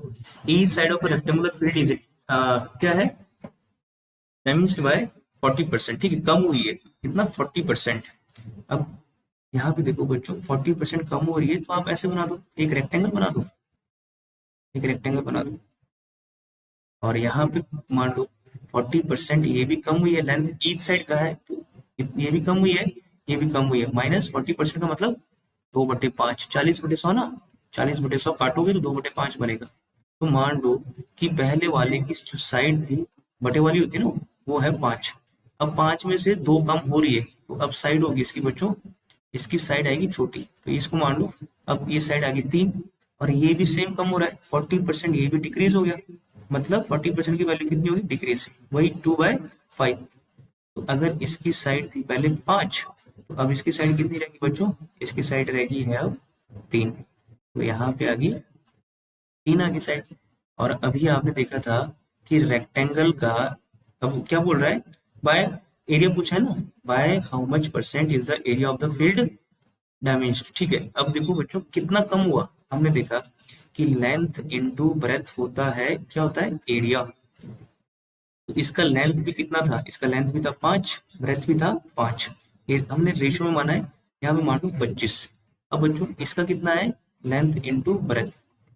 each side of a rectangular field is क्या है, डायमेंशन बाय 40%, ठीक है, कम हुई है कितना 40%। अब यहाँ पे देखो बच्चों 40% कम हो रही है, तो आप ऐसे बना दो, एक रेक्टेंगल बना दो, एक रेक्टेंगल बना दो, और यहाँ पे मान लो 40% ये भी कम हुई है, लेंथ ईच साइड का है, तो ये भी कम हुई है, ये भी कम हुई है, माइनस 40% का मतलब 2/5, 40/100 ना, 40/100 काटोगे तो 2/5 बनेगा। तो मान लो कि पहले वाले की जो साइड थी, बटे वाली होती है ना, वो है 5, अब 5 में से 2 कम हो रही है, तो अब साइड होगी इसकी बच्चों, इसकी साइड आएगी छोटी, तो इसको मान लो, अब ये साइड आ गई 3, और ये भी सेम कम हो रहा है 40%, ये भी डिक्रीज हो गया, मतलब 40% की वैल्यू कितनी होगी, डिक्रीज, वही 2/5। तो अगर इसकी साइड थी पहले 5, तो अब इसकी साइड कितनी रहेगी बच्चों, इसकी साइड रहेगी है अब 3, तो यहाँ पे आ गई 3 आ गई साइड। और अभी आपने देखा था कि रेक्टेंगल का, अब क्या बोल रहा है, बाय एरिया पूछा है ना, by how much percent is the area of the field dimension, ठीक है। अब देखो बच्चों कितना कम हुआ, हमने देखा कि लेंथ इनटू ब्रेथ होता है, क्या होता है, एरिया। तो इसका लेंथ भी कितना था, इसका लेंथ भी था 5, ब्रेथ भी था 5, ये हमने रेशियो में माना है, यहाँ पे मान लो 25। अब बच्चों इसका कितना है, लेंथ इनटू ब्रेथ,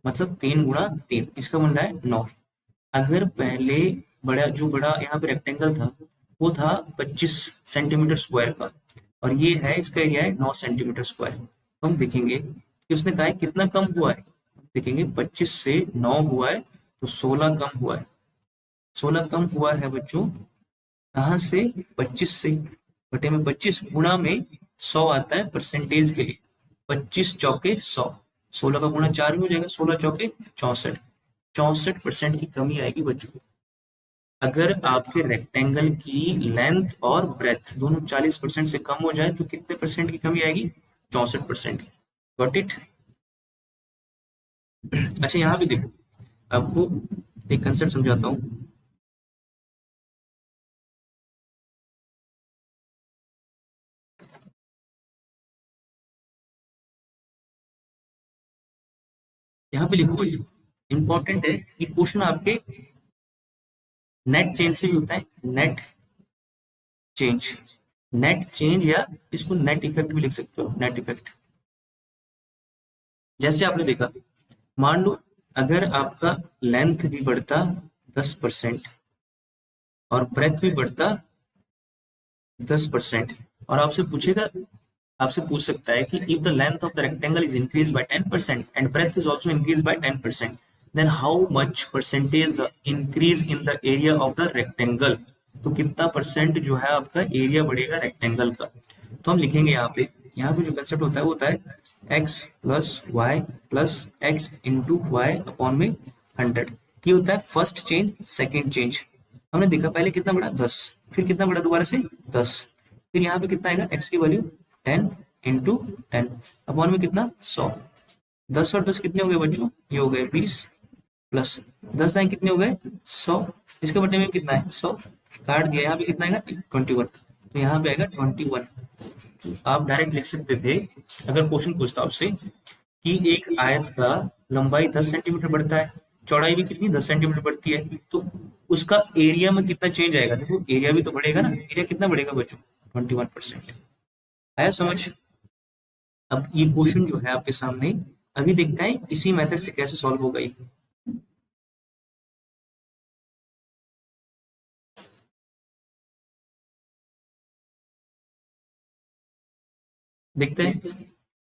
मतलब 3 × 3, इसका बन रहा है 9। अगर पहले बड़ा, जो बड़ा यहाँ पे रेक्टेंगल था, वो था 25 सेंटीमीटर स्क्वायर का, और ये है इसका एरिया है 9 सेंटीमीटर स्क्वायर। तो हम देखेंगे कि उसने कहा है कितना कम हुआ है, देखेंगे 25 से 9 हुआ है, तो 16 कम हुआ है। 16 कम हुआ है बच्चों, कहाँ से, 25 से, बटे में 25, गुणा में 100 आता है परसेंटेज के लिए, 25 चौके 100, 16 का गुणा 4 में हो जाएगा, 16 चौके 64, 64% की कमी आएगी बच्चों। अगर आपके रेक्टेंगल की लेंथ और ब्रेथ दोनों 40% से कम हो जाए, तो कितने परसेंट की कमी आएगी, 64%। Got it? अच्छा यहाँ पे देखो, आपको एक कंसेप्ट समझाता हूँ। यहाँ पे लिखो बच्चों, इंपॉर्टेंट है कि क्वेश्चन आपके नेट चेंज से भी होता है नेट चेंज, नेट चेंज या इसको नेट इफेक्ट भी लिख सकते हो, नेट इफेक्ट। जैसे आपने देखा, मान लो अगर आपका लेंथ भी बढ़ता 10% और ब्रेथ भी बढ़ता 10%, और आपसे पूछेगा, आपसे पूछ सकता है कि if the length of the rectangle is increase by 10% and breadth is also increase by 10%, then how much percentage the increase in the area of the rectangle. तो कितना परसेंट जो है आपका एरिया बढ़ेगा रेक्टेंगल का। तो हम लिखेंगे यहाँ पे जो कंसेप्ट होता है वो होता है x plus y plus x into y upon में 100। ये होता है फर्स्ट चेंज, सेकेंड चेंज। हमने देखा पहले कितना बढ़ा 10, फिर कितना बढ़ा दोबारा से 10, फिर यहाँ पे कितना आएगा x की वैल्यू 10 इंटू 10 अपॉन में कितना 100। 10 और 10 कितने हो गए बच्चों, ये हो गए 20 प्लस 10 दाएं कितने हो गए 100, इसके बटे में कितना है 100, काट दिया, यहाँ पे कितना आएगा 21, तो यहाँ पे आएगा 21। आप डायरेक्ट लिख सकते थे अगर क्वेश्चन पूछता आपसे कि एक आयत का लंबाई 10 सेंटीमीटर बढ़ता है, चौड़ाई भी कितनी 10 सेंटीमीटर बढ़ती है, तो उसका एरिया में कितना चेंज आएगा। देखो एरिया भी तो बढ़ेगा ना, एरिया कितना बढ़ेगा बच्चों 21%। आया समझ। अब ये क्वेश्चन जो है आपके सामने, अभी देखते हैं इसी मेथड से कैसे सॉल्व होगा ये। देखते हैं।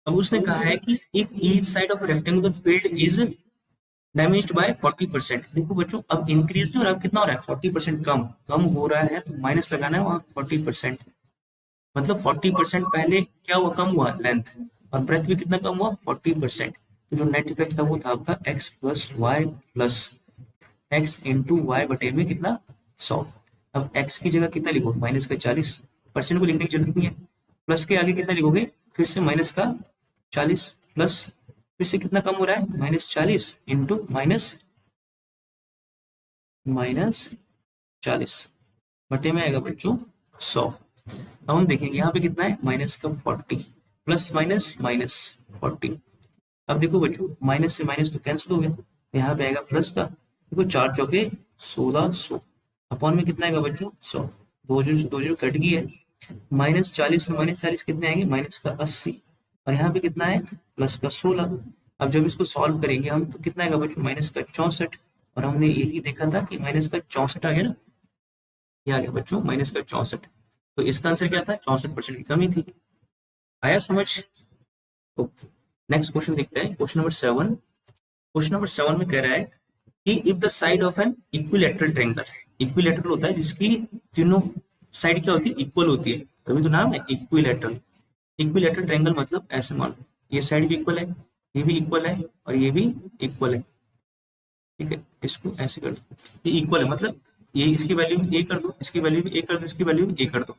अब उसने कहा है कि if each side of rectangular field is damaged bye 40%। देखो बच्चों अब इंक्रीज और अब कितना हो रहा है 40% कम, कम हो रहा है तो माइनस लगाना है वहां 40%, मतलब 40% पहले क्या हुआ कम हुआ लेंथ, और ब्रेथ भी कितना कम हुआ 40%। तो जो नेट इफेक्ट था वो था आपका x plus y plus x into y बटे में कितना 100। अब x की जगह कितना लिखो माइनस का 40, परसेंट को लिखने की जरूरत नहीं है, प्लस के आगे कितना लिखोगे फिर से माइनस का 40 प्लस फिर से कितना कम हो रहा है -40 इंटू माइनस -40 बटे में आएगा बच्चों 100। अब हम देखेंगे यहाँ पे कितना है माइनस का 40 प्लस माइनस माइनस 40। अब देखो बच्चों माइनस से माइनस तो कैंसिल हो गया, यहाँ पे आएगा प्लस का, देखो 4 चौके 1600 अपॉन में कितना आएगा बच्चों 100, दो जीरो कट गई है, -40 में -40 कितने आएंगे माइनस का 80, और यहाँ पे कितना है प्लस का 16। अब जब इसको सॉल्व करेंगे हम तो कितना आएगा बच्चों माइनस का 64, और हमने यही देखा था कि माइनस का 64 आ गया ना, ये आ गया बच्चों माइनस का 64। तो इसका आंसर क्या था 64% की कमी थी। आया समझ। ओके, नेक्स्ट क्वेश्चन देखते हैं, क्वेश्चन नंबर 7। क्वेश्चन नंबर 7 में कह रहा है कि if the side of an equilateral triangle, equilateral होता है जिसकी तीनों साइड क्या होती है इक्वल होती है, तभी तो नाम है इक्विलैटरल। इक्विलैटरल ट्रायंगल मतलब ऐसे मान लो ये साइड भी इक्वल है, ये भी इक्वल है और ये भी इक्वल है, ठीक है, इसको ऐसे कर दो, ये इक्वल है मतलब ये इसकी वैल्यू भी ए कर दो, इसकी वैल्यू भी ए कर दो, इसकी वैल्यू भी ए कर दो।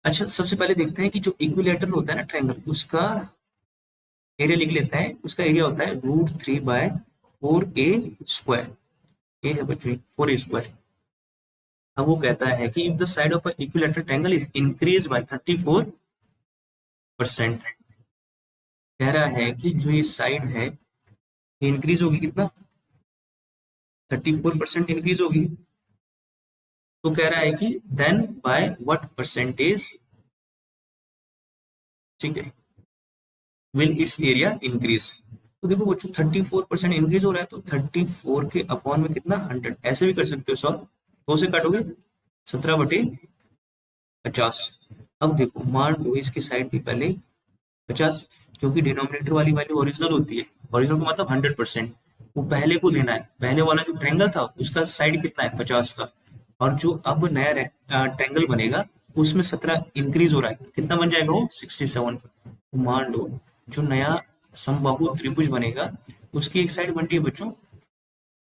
अच्छा सबसे पहले देखते हैं कि जो इक्विलैटरल होता है ना ट्रायंगल, उसका एरिया लिख लेता है, उसका एरिया होता है √3/4a²। ये है बच्चों 4a²। अब वो कहता है कि if the side of equilateral triangle is increase by 34%, कह रहा है कि जो ये साइड है ये इंक्रीज होगी कितना 34% इंक्रीज होगी। तो कह रहा है कि देन बाय व्हाट परसेंटेज, ठीक है, विल इट्स एरिया इंक्रीज। तो देखो बच्चों 34% इंक्रीज हो रहा है तो 34 के अपॉन में कितना 100, ऐसे भी कर सकते हो सॉल्व, 2 से काटोगे 17/50। अब देखो मान लो इसकी साइड थी पहले 50, क्योंकि डिनोमिनेटर वाली वैल्यू ओरिजिनल होती है, ओरिजिनल का मतलब 100%, वो पहले को देना है, पहले वाला जो ट्रायंगल था उसका साइड कितना है 50 का, और जो अब नया ट्रायंगल बनेगा उसमें 17 इंक्रीज हो रहा है, कितना बन जाएगा वो 67। तो मान लो जो नया समबाहु त्रिभुज बनेगा उसकी एक साइड बनती है बच्चों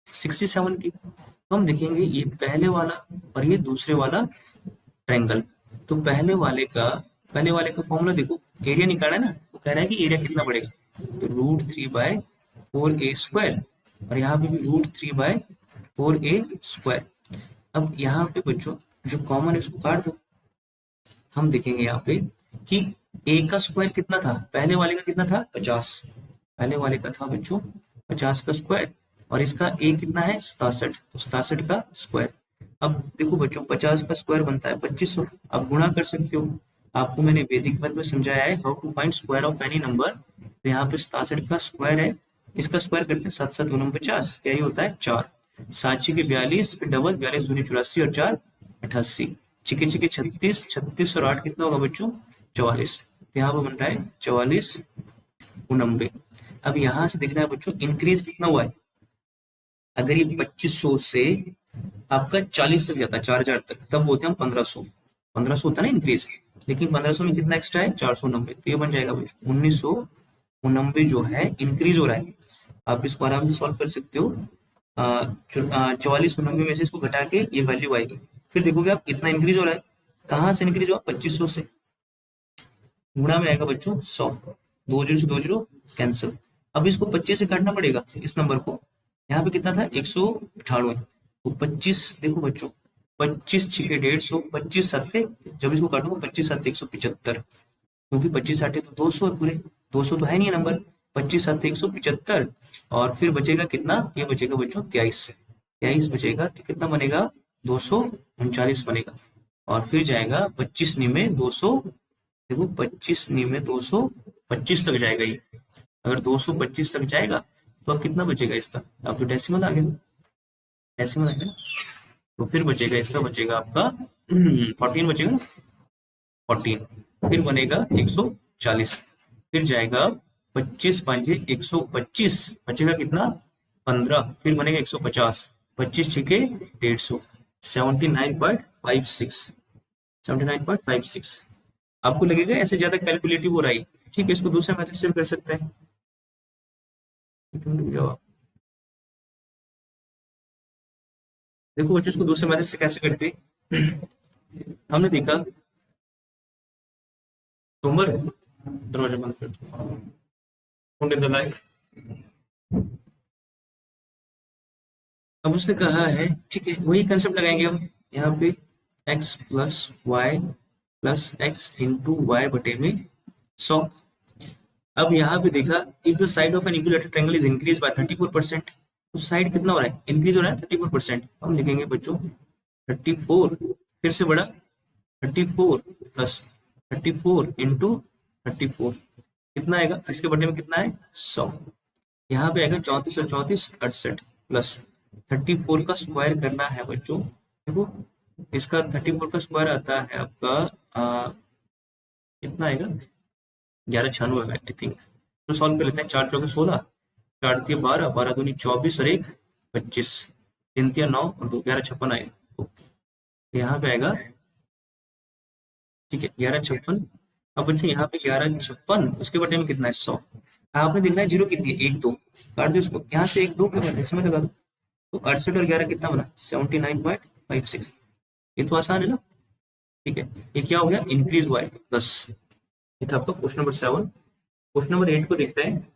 67 की। तो हम देखेंगे ये पहले वाला और ये दूसरे वाला ट्रायंगल, तो पहले वाले का फॉर्मूला देखो, एरिया निकाला है ना, वो कह रहा है कि एरिया कितना पड़ेगा, तो √3/4a², और यहाँ पे भी √3/4a²। अब यहाँ पे बच्चों जो कॉमन है उसको काट दो, हम देखेंगे यहाँ पे कि a का स्क्वायर कितना था, पहले वाले का कितना था 50, पहले वाले का था बच्चों 50 का स्क्वायर, और इसका a कितना है 67, तो 67 का स्क्वायर। अब देखो बच्चों 50 का स्क्वायर बनता है 2500, आप गुणा कर सकते हो। आपको मैंने वैदिक मैथ में समझाया है how to find square of any number. तो यहाँ पे 67 का स्क्वायर है, इसका स्क्वायर करते हैं 7 7 दूनी 50, क्या ये होता है 4। 7 छके 42, फिर डबल 42 दूनी 84 और 4 88, छिके छिके 36, 36 और 8 कितना होगा बच्चों 44। तो यहाँ पे बन रहा है 44 90। अब यहाँ से देखना है बच्चों इंक्रीज कितना हुआ है। अगर ये 2500 से आपका 40 तक जाता है 4000 तक, तब बोलते हैं हम 1500। 1500 होता है ना इंक्रीज, लेकिन 1500 में कितना एक्स्ट्रा है 490, तो ये बन जाएगा बच्चों 1999 जो है इंक्रीज हो रहा है। आप इसको आराम से सॉल्व कर सकते हो। 4490 में से इसको घटा के ये वैल्यू आएगी, फिर देखोगे आप इतना इंक्रीज हो रहा है। कहाँ से इंक्रीज हुआ 2500 से, गुणा में आएगा बच्चों 100, 2 जीरो से 2 जीरो कैंसिल। अब इसको 25 से काटना पड़ेगा इस नंबर को। यहाँ पे कितना था 198, तो 25 देखो बच्चों 25 छिके 150, 25 सत्ते, जब इसको काटूंगा 25 सत्ते 175, क्योंकि 25 साठे तो 200 है पूरे, 200 तो है नहीं नंबर, 25 सत्ते 175। और फिर बचेगा कितना, ये बचेगा बच्चों 23, 23 बचेगा तो कितना बनेगा 239 बनेगा। और फिर जाएगा 25 में 200, देखो 25 में 225 तक जाएगा ये। अगर 225 तक जाएगा तो अब कितना बचेगा इसका, अब तो डेसिमल आ गया, डेसिमल आ गया। तो फिर बचेगा इसका, बचेगा आपका 14 बचेगा ना, 14। फिर बनेगा 140, फिर जाएगा 25 पांचे 125, बचेगा कितना 15, फिर बनेगा 150, 25 छिके 150, 79.56, 79.56। आपको लगेगा ऐसे ज्यादा कैलकुलेटिव हो रहा है, ठीक है, इसको दूसरे मेथड से भी कर सकते हैं। जवाब देखो बच्चों, इसको दूसरे मेथड से कैसे करते हैं। हमने देखा तोमर, दरवाजा बंद कर दो, अब उसने कहा है, ठीक है वही कंसेप्ट लगाएंगे हम यहाँ पे, x plus y plus x into y बटे में 100। अब यहाँ पे देखा if the side of an equilateral triangle is increase by 34%, तो साइड कितना हो रहा है इंक्रीज हो रहा है 34%। हम लिखेंगे बच्चों 34, फिर से बड़ा 34 प्लस 34 इंटू 34, कितना आएगा इसके बटे में कितना है 100। यहाँ पे आएगा 34 और 34 68, प्लस 34 का स्क्वायर करना है बच्चों, देखो इसका 34 का स्क्वायर आता है आपका कितना आएगा 1196 आई थिंक। तो सॉल्व कर लेते हैं, 4 चौके 16, 4 तिया 12, 12 दूनी 24 और 1 25, 3 तिया 9 और 2 11 56 आएगा। ओके, यहाँ पे आएगा ठीक है 1156। अब बच्चों यहाँ पे 1156, उसके बटे में कितना है 100। आपने देखना है जीरो कितनी है 1 2, काट दो इसको, यहाँ से 1 2 के बाद इसमें लगा दो, तो 68 और 11 कितना बना 79.56। ये तो आसान है ना, ठीक है। ये क्या हो गया इंक्रीज हुआ है 10। ये था आपका क्वेश्चन नंबर 7। क्वेश्चन नंबर 8 को देखते हैं।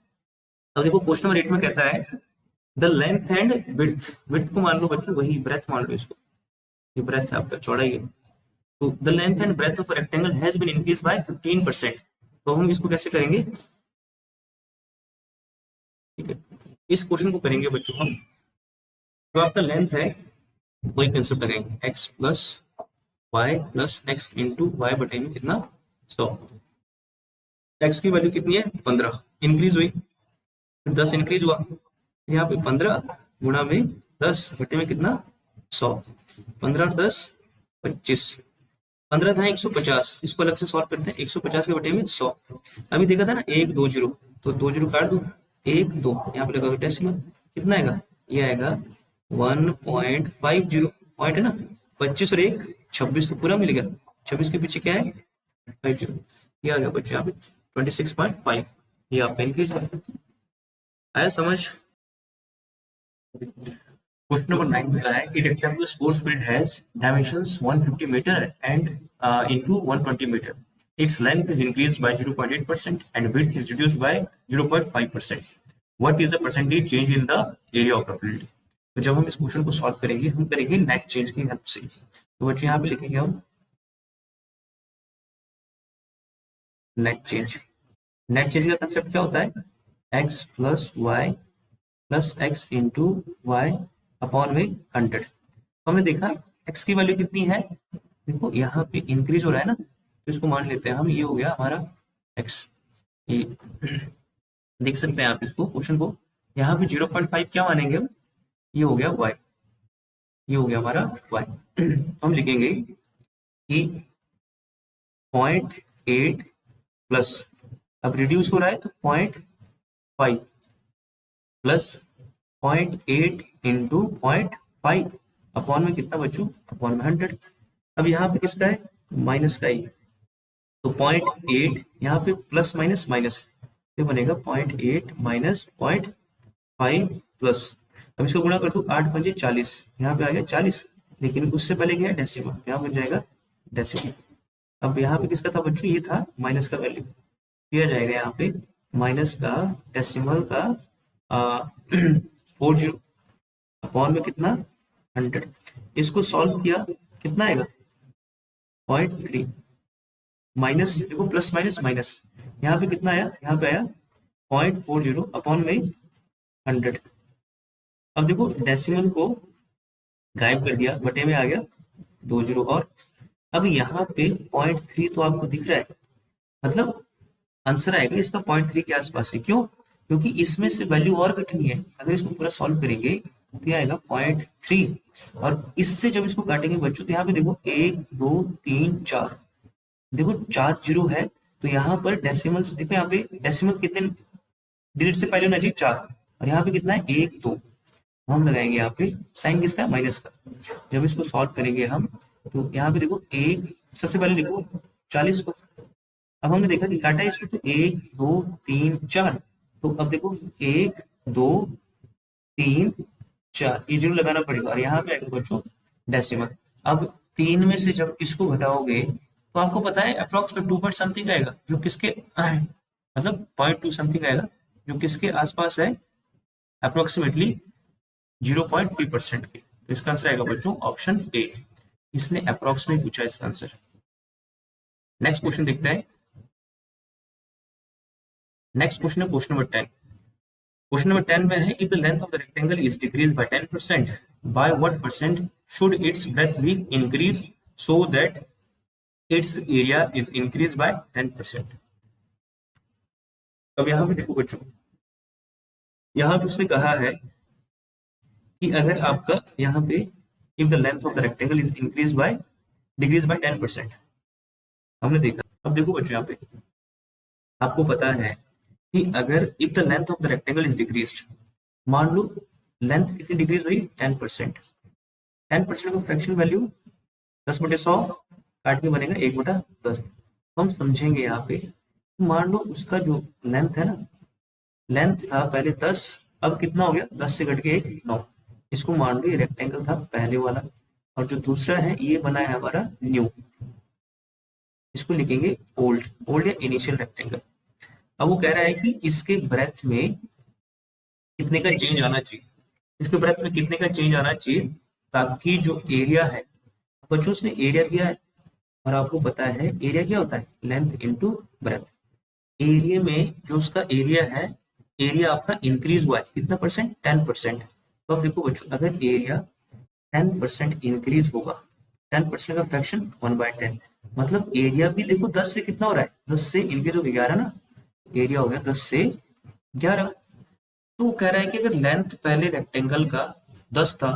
अब देखो क्वेश्चन नंबर 8 में कहता है the length and width, width को मान लो बच्चों वही ब्रेथ मान लो इसको, ये ब्रेथ है आपका चौड़ाई है। तो the length and breadth of rectangle has been increase by 15%। तो हम इसको कैसे करेंगे, ठीक है इस क्वेश्चन को करेंगे बच्चों हम, जो आपका लेंथ है वही कंसेप्ट लगाएंगे x plus y plus x into y बटे में कितना 100। x की वैल्यू कितनी है 15, इंक्रीज हुई, फिर 10 इंक्रीज हुआ, यहाँ पे 15 गुणा में 10 बटे में कितना 100, 15 और 10 25, 15 था 150, इसको अलग से सॉल्व करते हैं 150 के बटे में 100। अभी देखा था ना 1 2 जीरो, तो 2 जीरो काट दो 1 2, यहाँ पे लगा डेसिमल, कितना आएगा ये आएगा 1.50 पॉइंट है ना, 25 और 1 26, तो पूरा मिल गया, 26 के पीछे क्या है 50, ये आ गया बच्चे यहाँ पे 26.5, ये आपका इंक्रीज आया समझ। क्वेश्चन नंबर 9 में है कि rectangular sports field has dimensions 150 metre and into 120 metre, its length is increased by 0.8% and width is reduced by 0.5%. What is the percentage change in the area of the field? तो जब हम इस question को solve करेंगे हम करेंगे net change की help से। तो बच्चों यहाँ पे लिखेंगे हम नेट चेंज। नेट चेंज का कंसेप्ट क्या होता है x plus y plus x into y upon में 100। हमने देखा x की वैल्यू कितनी है, देखो यहाँ पे इंक्रीज हो रहा है ना, तो इसको मान लेते हैं हम, ये हो गया हमारा x। ये देख सकते हैं आप इसको क्वेश्चन को, यहाँ पे 0.5 क्या मानेंगे हम, ये हो गया y, ये हो गया हमारा y। तो हम लिखेंगे कि 0.8 प्लस, अब रिड्यूस हो रहा है तो 0.5 प्लस 0.8 इंटू 0.5 अपॉन में कितना बच्चों, अपॉन में 100। अब यहाँ पे किसका है, माइनस का ही, तो 0.8 यहाँ पे प्लस माइनस माइनस, ये बनेगा 0.8 माइनस 0.5 प्लस, अब इसको गुणा कर दो, 8 पंजे 40, यहाँ पे आ गया 40, लेकिन उससे पहले गया डेसिमल, यहाँ बन जाएगा डेसिमल। अब यहाँ पे किसका था बच्चों, ये था माइनस का वैल्यू, किया जाएगा यहाँ पे माइनस का डेसिमल का 40 अपॉन में कितना 100, इसको सॉल्व किया कितना आएगा 0.3 माइनस, देखो प्लस माइनस माइनस, यहाँ पे कितना आया, यहाँ पे आया 0.40 अपॉन में 100। अब देखो डेसिमल को गायब कर दिया, बटे में आ गया 2 जीरो और, अब यहाँ पे 0.3 तो आपको दिख रहा है, मतलब आंसर आएगा इसका 0.3 के आसपास है। क्यों, क्योंकि इसमें से वैल्यू और घटनी है, अगर इसको पूरा सॉल्व करेंगे तो ये आएगा 0.3, और इससे जब इसको काटेंगे बच्चों तो यहाँ पे देखो 1 2 3 4, देखो 4 जीरो है, तो यहाँ पर डेसिमल्स देखो, यहाँ पे डेसिमल कितने डिजिट से पहले होना चाहिए 4, और यहाँ पे कितना है 1 2, हम लगाएंगे यहाँ पे साइन किसका, माइनस का। जब इसको सॉल्व करेंगे हम तो यहाँ पे देखो एक, सबसे पहले लिखो 40 को, अब हमने देखा कि काटा है इसको तो 1 2 3 4, तो अब देखो 1 2 3 4, ये जरूर लगाना पड़ेगा, और यहाँ पे आएगा बच्चों डेसिमल। अब 3 में से जब इसको घटाओगे तो आपको पता है अप्रोक्स में 2 पॉइंट समथिंग आएगा, जो किसके मतलब 0.2 समथिंग आएगा, जो किसके आसपास है, अप्रोक्सीमेटली 0.3% के। तो इसका आंसर आएगा बच्चों ऑप्शन ए, इसने अप्रोक्स में पूछा इसका आंसर। नेक्स्ट क्वेश्चन देखते हैं, नेक्स्ट क्वेश्चन है क्वेश्चन नंबर 10। क्वेश्चन नंबर 10 में है, if the length of the rectangle is decrease by 10%, by what percent should it's breadth be increase so that it's area is increase by 10%। अब यहाँ पे देखो बच्चों, यहाँ पे उसने कहा है कि अगर आपका यहाँ पे if the length of the rectangle is increase by decrease by 10%, हमने देखा। अब देखो बच्चों, यहाँ पे आपको पता है कि अगर if the length of the rectangle is decreased, मान लो लेंथ कितनी डिक्रीज हुई 10%, 10% का फ्रैक्शन वैल्यू 10/100 काट के बनेगा 1/10। हम समझेंगे यहाँ पे, मान लो उसका जो लेंथ है ना, लेंथ था पहले 10, अब कितना हो गया 10 से घट के 1 9, इसको मान लो ये रेक्टेंगल था पहले वाला, और जो दूसरा है ये बना है हमारा न्यू, इसको लिखेंगे ओल्ड, ओल्ड या इनिशियल रेक्टेंगल। अब वो कह रहा है कि इसके ब्रेथ में कितने का चेंज आना चाहिए, इसके ब्रेथ में कितने का चेंज आना चाहिए, ताकि जो एरिया है, बच्चों उसने एरिया दिया है, और आपको पता है एरिया क्या होता है, लेंथ इनटू ब्रेथ। एरिया में जो उसका एरिया है, एरिया आपका इंक्रीज हुआ है कितना परसेंट, 10%। तो अब देखो बच्चों, अगर एरिया 10% इंक्रीज होगा, 10% का फ्रैक्शन 1/10, मतलब एरिया भी देखो 10 से कितना हो रहा है, 10 से इंक्रीज हो गया 11 ना, एरिया हो गया 10 से 11। तो वो कह रहा है कि अगर लेंथ पहले रेक्टेंगल का 10 था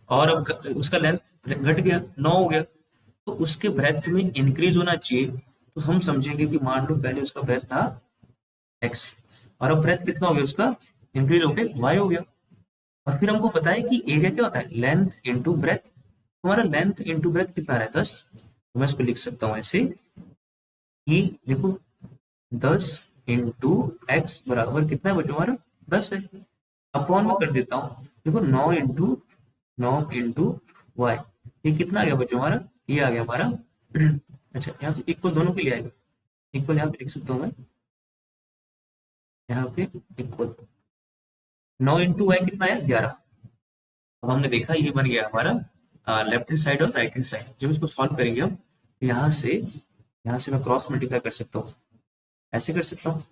और अब उसका लेंथ घट गया 9 हो गया, तो उसके ब्रेथ में इंक्रीज होना चाहिए। तो हम समझेंगे कि मान लो पहले उसका ब्रेथ था x, और अब ब्रेथ कितना हो गया उसका, इंक्रीज होके y हो गया, और फिर हमको पता है कि एरिया क्या होता है, लेंथ इंटू ब्रेथ। हमारा लेंथ इंटू ब्रेथ कितना है 10, तो मैं इसको लिख सकता हूँ ऐसे कि देखो 10 इंटू एक्स बराबर कितना है बच्चों, हमारा 10 है, अपॉन में कर देता हूँ, देखो 9 इंटू वाई, ये कितना आ गया बच्चों हमारा, ये आ गया हमारा अच्छा यहाँ पे इक्वल दोनों के लिए आएगा, इक्वल यहाँ पे लिख सकता हूँ मैं, यहाँ पे इक्वल 9 इंटू वाई कितना है 11। अब हमने देखा ये बन गया हमारा लेफ्ट हैंड साइड और राइट हैंड साइड। जब इसको सॉल्व करेंगे हम, यहाँ से मैं क्रॉस मल्टीप्लाई कर सकता हूँ, ऐसे कर सकता हूँ,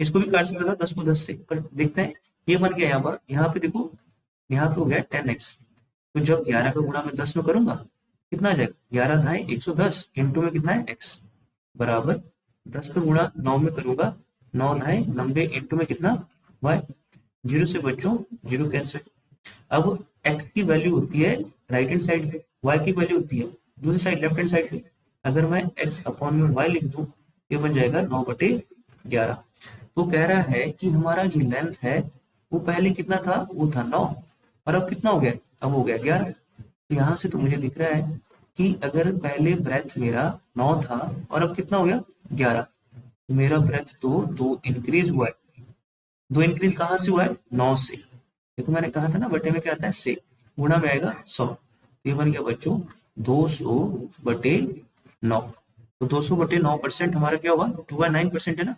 इसको भी काट सकता था 10 को 10 से, पर देखते हैं ये बन गया यहाँ पे देखो, यहाँ पे हो गया 10x, तो जब 11 का गुणा मैं 10 में करूंगा कितना आ जाएगा 11 धाई 110 इंटू में कितना है x बराबर 10 का गुणा 9 में करूंगा 9 धाई 90 इंटू में कितना y। जीरो से बच्चों जीरो कैंसिल। अब x की वैल्यू होती है राइट हैंड साइड पे, y की वैल्यू होती है दूसरी साइड लेफ्ट हैंड साइड पे। अगर मैं x अपॉन में y लिख दूं ये बन जाएगा 9/11। वो कह रहा है कि हमारा जो लेंथ है वो पहले कितना था, वो था 9 और अब कितना हो गया, अब हो गया 11। तो यहाँ से तो मुझे दिख रहा है कि अगर पहले ब्रेथ मेरा 9 था और अब कितना हो गया 11, तो मेरा ब्रेथ तो 2 इंक्रीज हुआ है। 2 इंक्रीज कहाँ से हुआ है 9 से। देखो मैंने कहा था ना बटे में क्या आता है से, गुणा में आएगा 100। तो ये बन गया बच्चों 200/9। तो 200/9% हमारा क्या होगा 2/9% है ना,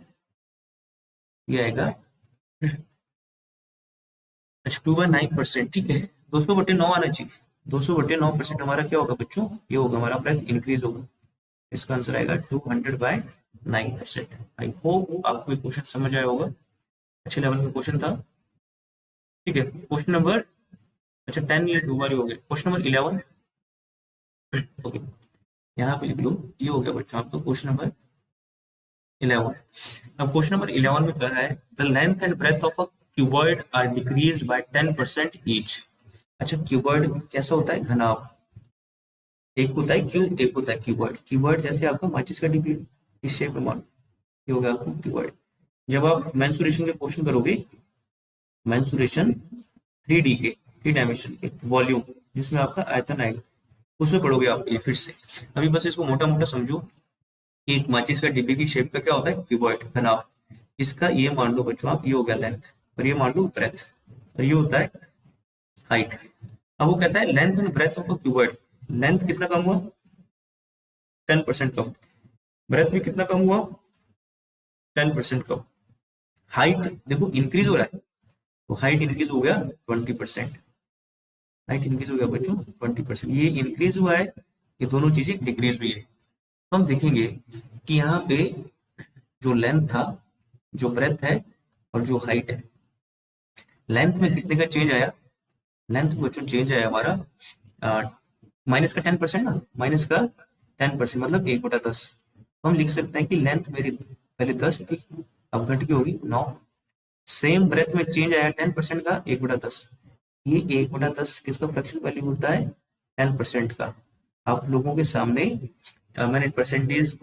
ये आएगा अच्छा 2/9%। ठीक है 200/9 आना चाहिए। 200/9% हमारा क्या होगा बच्चों, ये होगा हमारा ब्रेथ इंक्रीज होगा। इसका आंसर आएगा 200/9%। आई होप आपको ये क्वेश्चन समझ आया होगा, अच्छे लेवल का क्वेश्चन था। ठीक है क्वेश्चन नंबर अच्छा 10 ये दो बार हो गया। क्वेश्चन नंबर 11 ओके यहाँ पे लिख लो, ये हो गया बच्चों आपका क्वेश्चन नंबर 11। अब क्वेश्चन नंबर 11 में कह रहा है the length and breadth of a cuboid are decreased by 10% each. अच्छा क्यूबॉइड कैसा होता है, घनाभ। एक होता है क्यूब एक होता है क्यूबॉइड। क्यूबॉइड जैसे आपका माचिस का डिब्बी इस शेप में मान, ये हो गया आपको क्यूबॉइड। जब आप मेंसुरेशन के क्वेश्चन करोगे, मेंसुरेशन 3D के 3 डायमेंशन के वॉल्यूम जिसमें आपका आयतन आएगा, उसमें पढ़ोगे आप ये फिर से। अभी बस इसको मोटा मोटा समझो। एक माचिस का डिब्बे की शेप का क्या होता है क्यूबॉइड घनाभ। इसका ये मान लो बच्चों आप, ये हो गया लेंथ और ये मान लो ब्रेथ और ये होता है हाइट। अब वो कहता है length and breadth of a cuboid, length कितना कम हुआ 10% कम, ब्रेथ में कितना कम हुआ 10% कम, हाइट देखो इंक्रीज हो रहा है तो हाइट इंक्रीज हो गया 20%। हाइट इंक्रीज हो गया बच्चों 20%, ये इंक्रीज हुआ है, ये दोनों चीजें डिक्रीज हुई है। तो हम देखेंगे कि यहाँ पे जो लेंथ था, जो ब्रेथ है और जो हाइट है, लेंथ में कितने का चेंज आया, लेंथ में बच्चों चेंज आया हमारा माइनस का 10% ना, माइनस का 10% मतलब 1/10। तो हम लिख सकते हैं कि लेंथ मेरी पहले 10 थी अब घट के होगी 9। सेम ब्रेथ में चेंज आया 10% का 1/10। ये 1/10 किसका फ्रैक्शन वैल्यू होता है 10% का। आप लोगों के सामने मैंने परसेंटेज,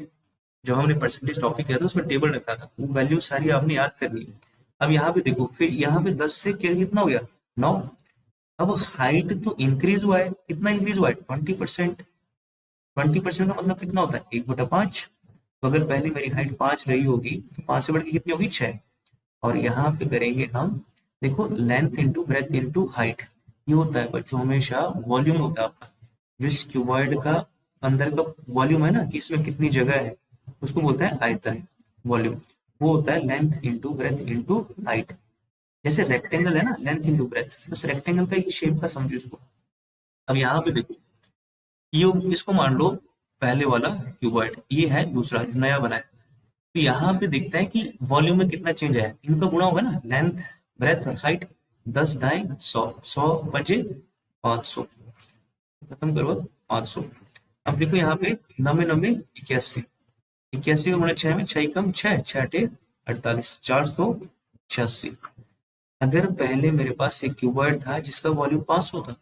जो हमने परसेंटेज टॉपिक किया था उसमें टेबल रखा था, वो वैल्यू सारी आपने याद करनी है। अब यहाँ पे देखो फिर यहाँ पे 10 से क्या कितना हो गया 9। अब हाइट तो इंक्रीज हुआ है, कितना इंक्रीज हुआ है 20%। 20% का मतलब कितना होता है 1/5। तो अगर पहले मेरी हाइट 5 रही होगी तो 5 से बढ़ के कितनी होगी 6। और यहाँ पे करेंगे हम, देखो length into breadth into height, ये होता है बच्चों हमेशा वॉल्यूम होता है आपका। जो इस क्यूबॉइड का अंदर का वॉल्यूम है ना कि इसमें कितनी जगह है, उसको बोलते हैं आयतन वॉल्यूम। वो होता है length into breadth into height. जैसे रेक्टेंगल है ना लेंथ इंटू ब्रेथ, बस रेक्टेंगल का ही शेप का समझो इसको। अब यहाँ पे देखो ये इसको मान लो पहले वाला क्यूबॉइड, ये है दूसरा जो नया बना है। तो यहाँ पे दिखता है कि वॉल्यूम में कितना चेंज आया, इनका गुणा होगा ना लेंथ ब्रेथ और हाइट। 10 दाएं 100, 100 पंजे 500, खत्म करो 500। अब देखो यहाँ पे 9 9 81, 81 का गुणा 6 में 6 कम 6 6 8 48 486। अगर पहले मेरे पास एक क्यूबॉइड था जिसका वॉल्यूम 500 था,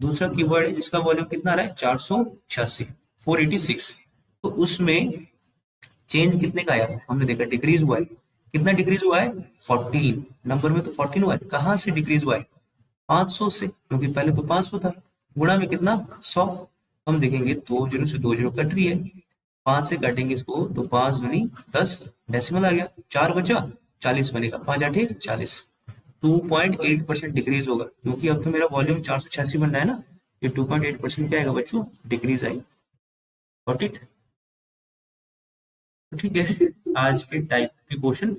दूसरा क्यूबॉइड है जिसका वॉल्यूम कितना रहा है 486 486, तो उसमें चेंज कितने का आया हमने देखा डिक्रीज हुआ है। कितना डिक्रीज हुआ है 14, नंबर में तो 14 हुआ है। कहाँ से डिक्रीज हुआ है 500 से, क्योंकि पहले तो 500 था, गुणा में कितना 100। हम देखेंगे 2 जीरो से 2 जीरो कट रही है, 5 से काटेंगे इसको तो 5 दूनी 10, डेसिमल आ गया 4 बचा 40 बनेगा 5 8 40। 2.8% डिक्रीज होगा क्योंकि अब तो मेरा वॉल्यूम 486 बन रहा है ना, ये 2.8% क्या आएगा बच्चों डिक्रीज आएगी। Got it. ठीक है आज के टाइप के क्वेश्चन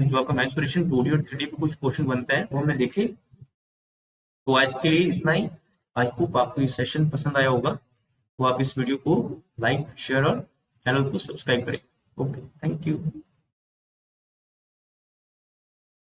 जो आपका मेंसुरेशन 2D और 3D पे कुछ क्वेश्चन बनता है वो हमने देखे। तो आज के लिए इतना ही। आई होप आपको ये सेशन पसंद आया होगा, तो आप इस वीडियो को लाइक शेयर और चैनल को सब्सक्राइब करें। Okay thank you.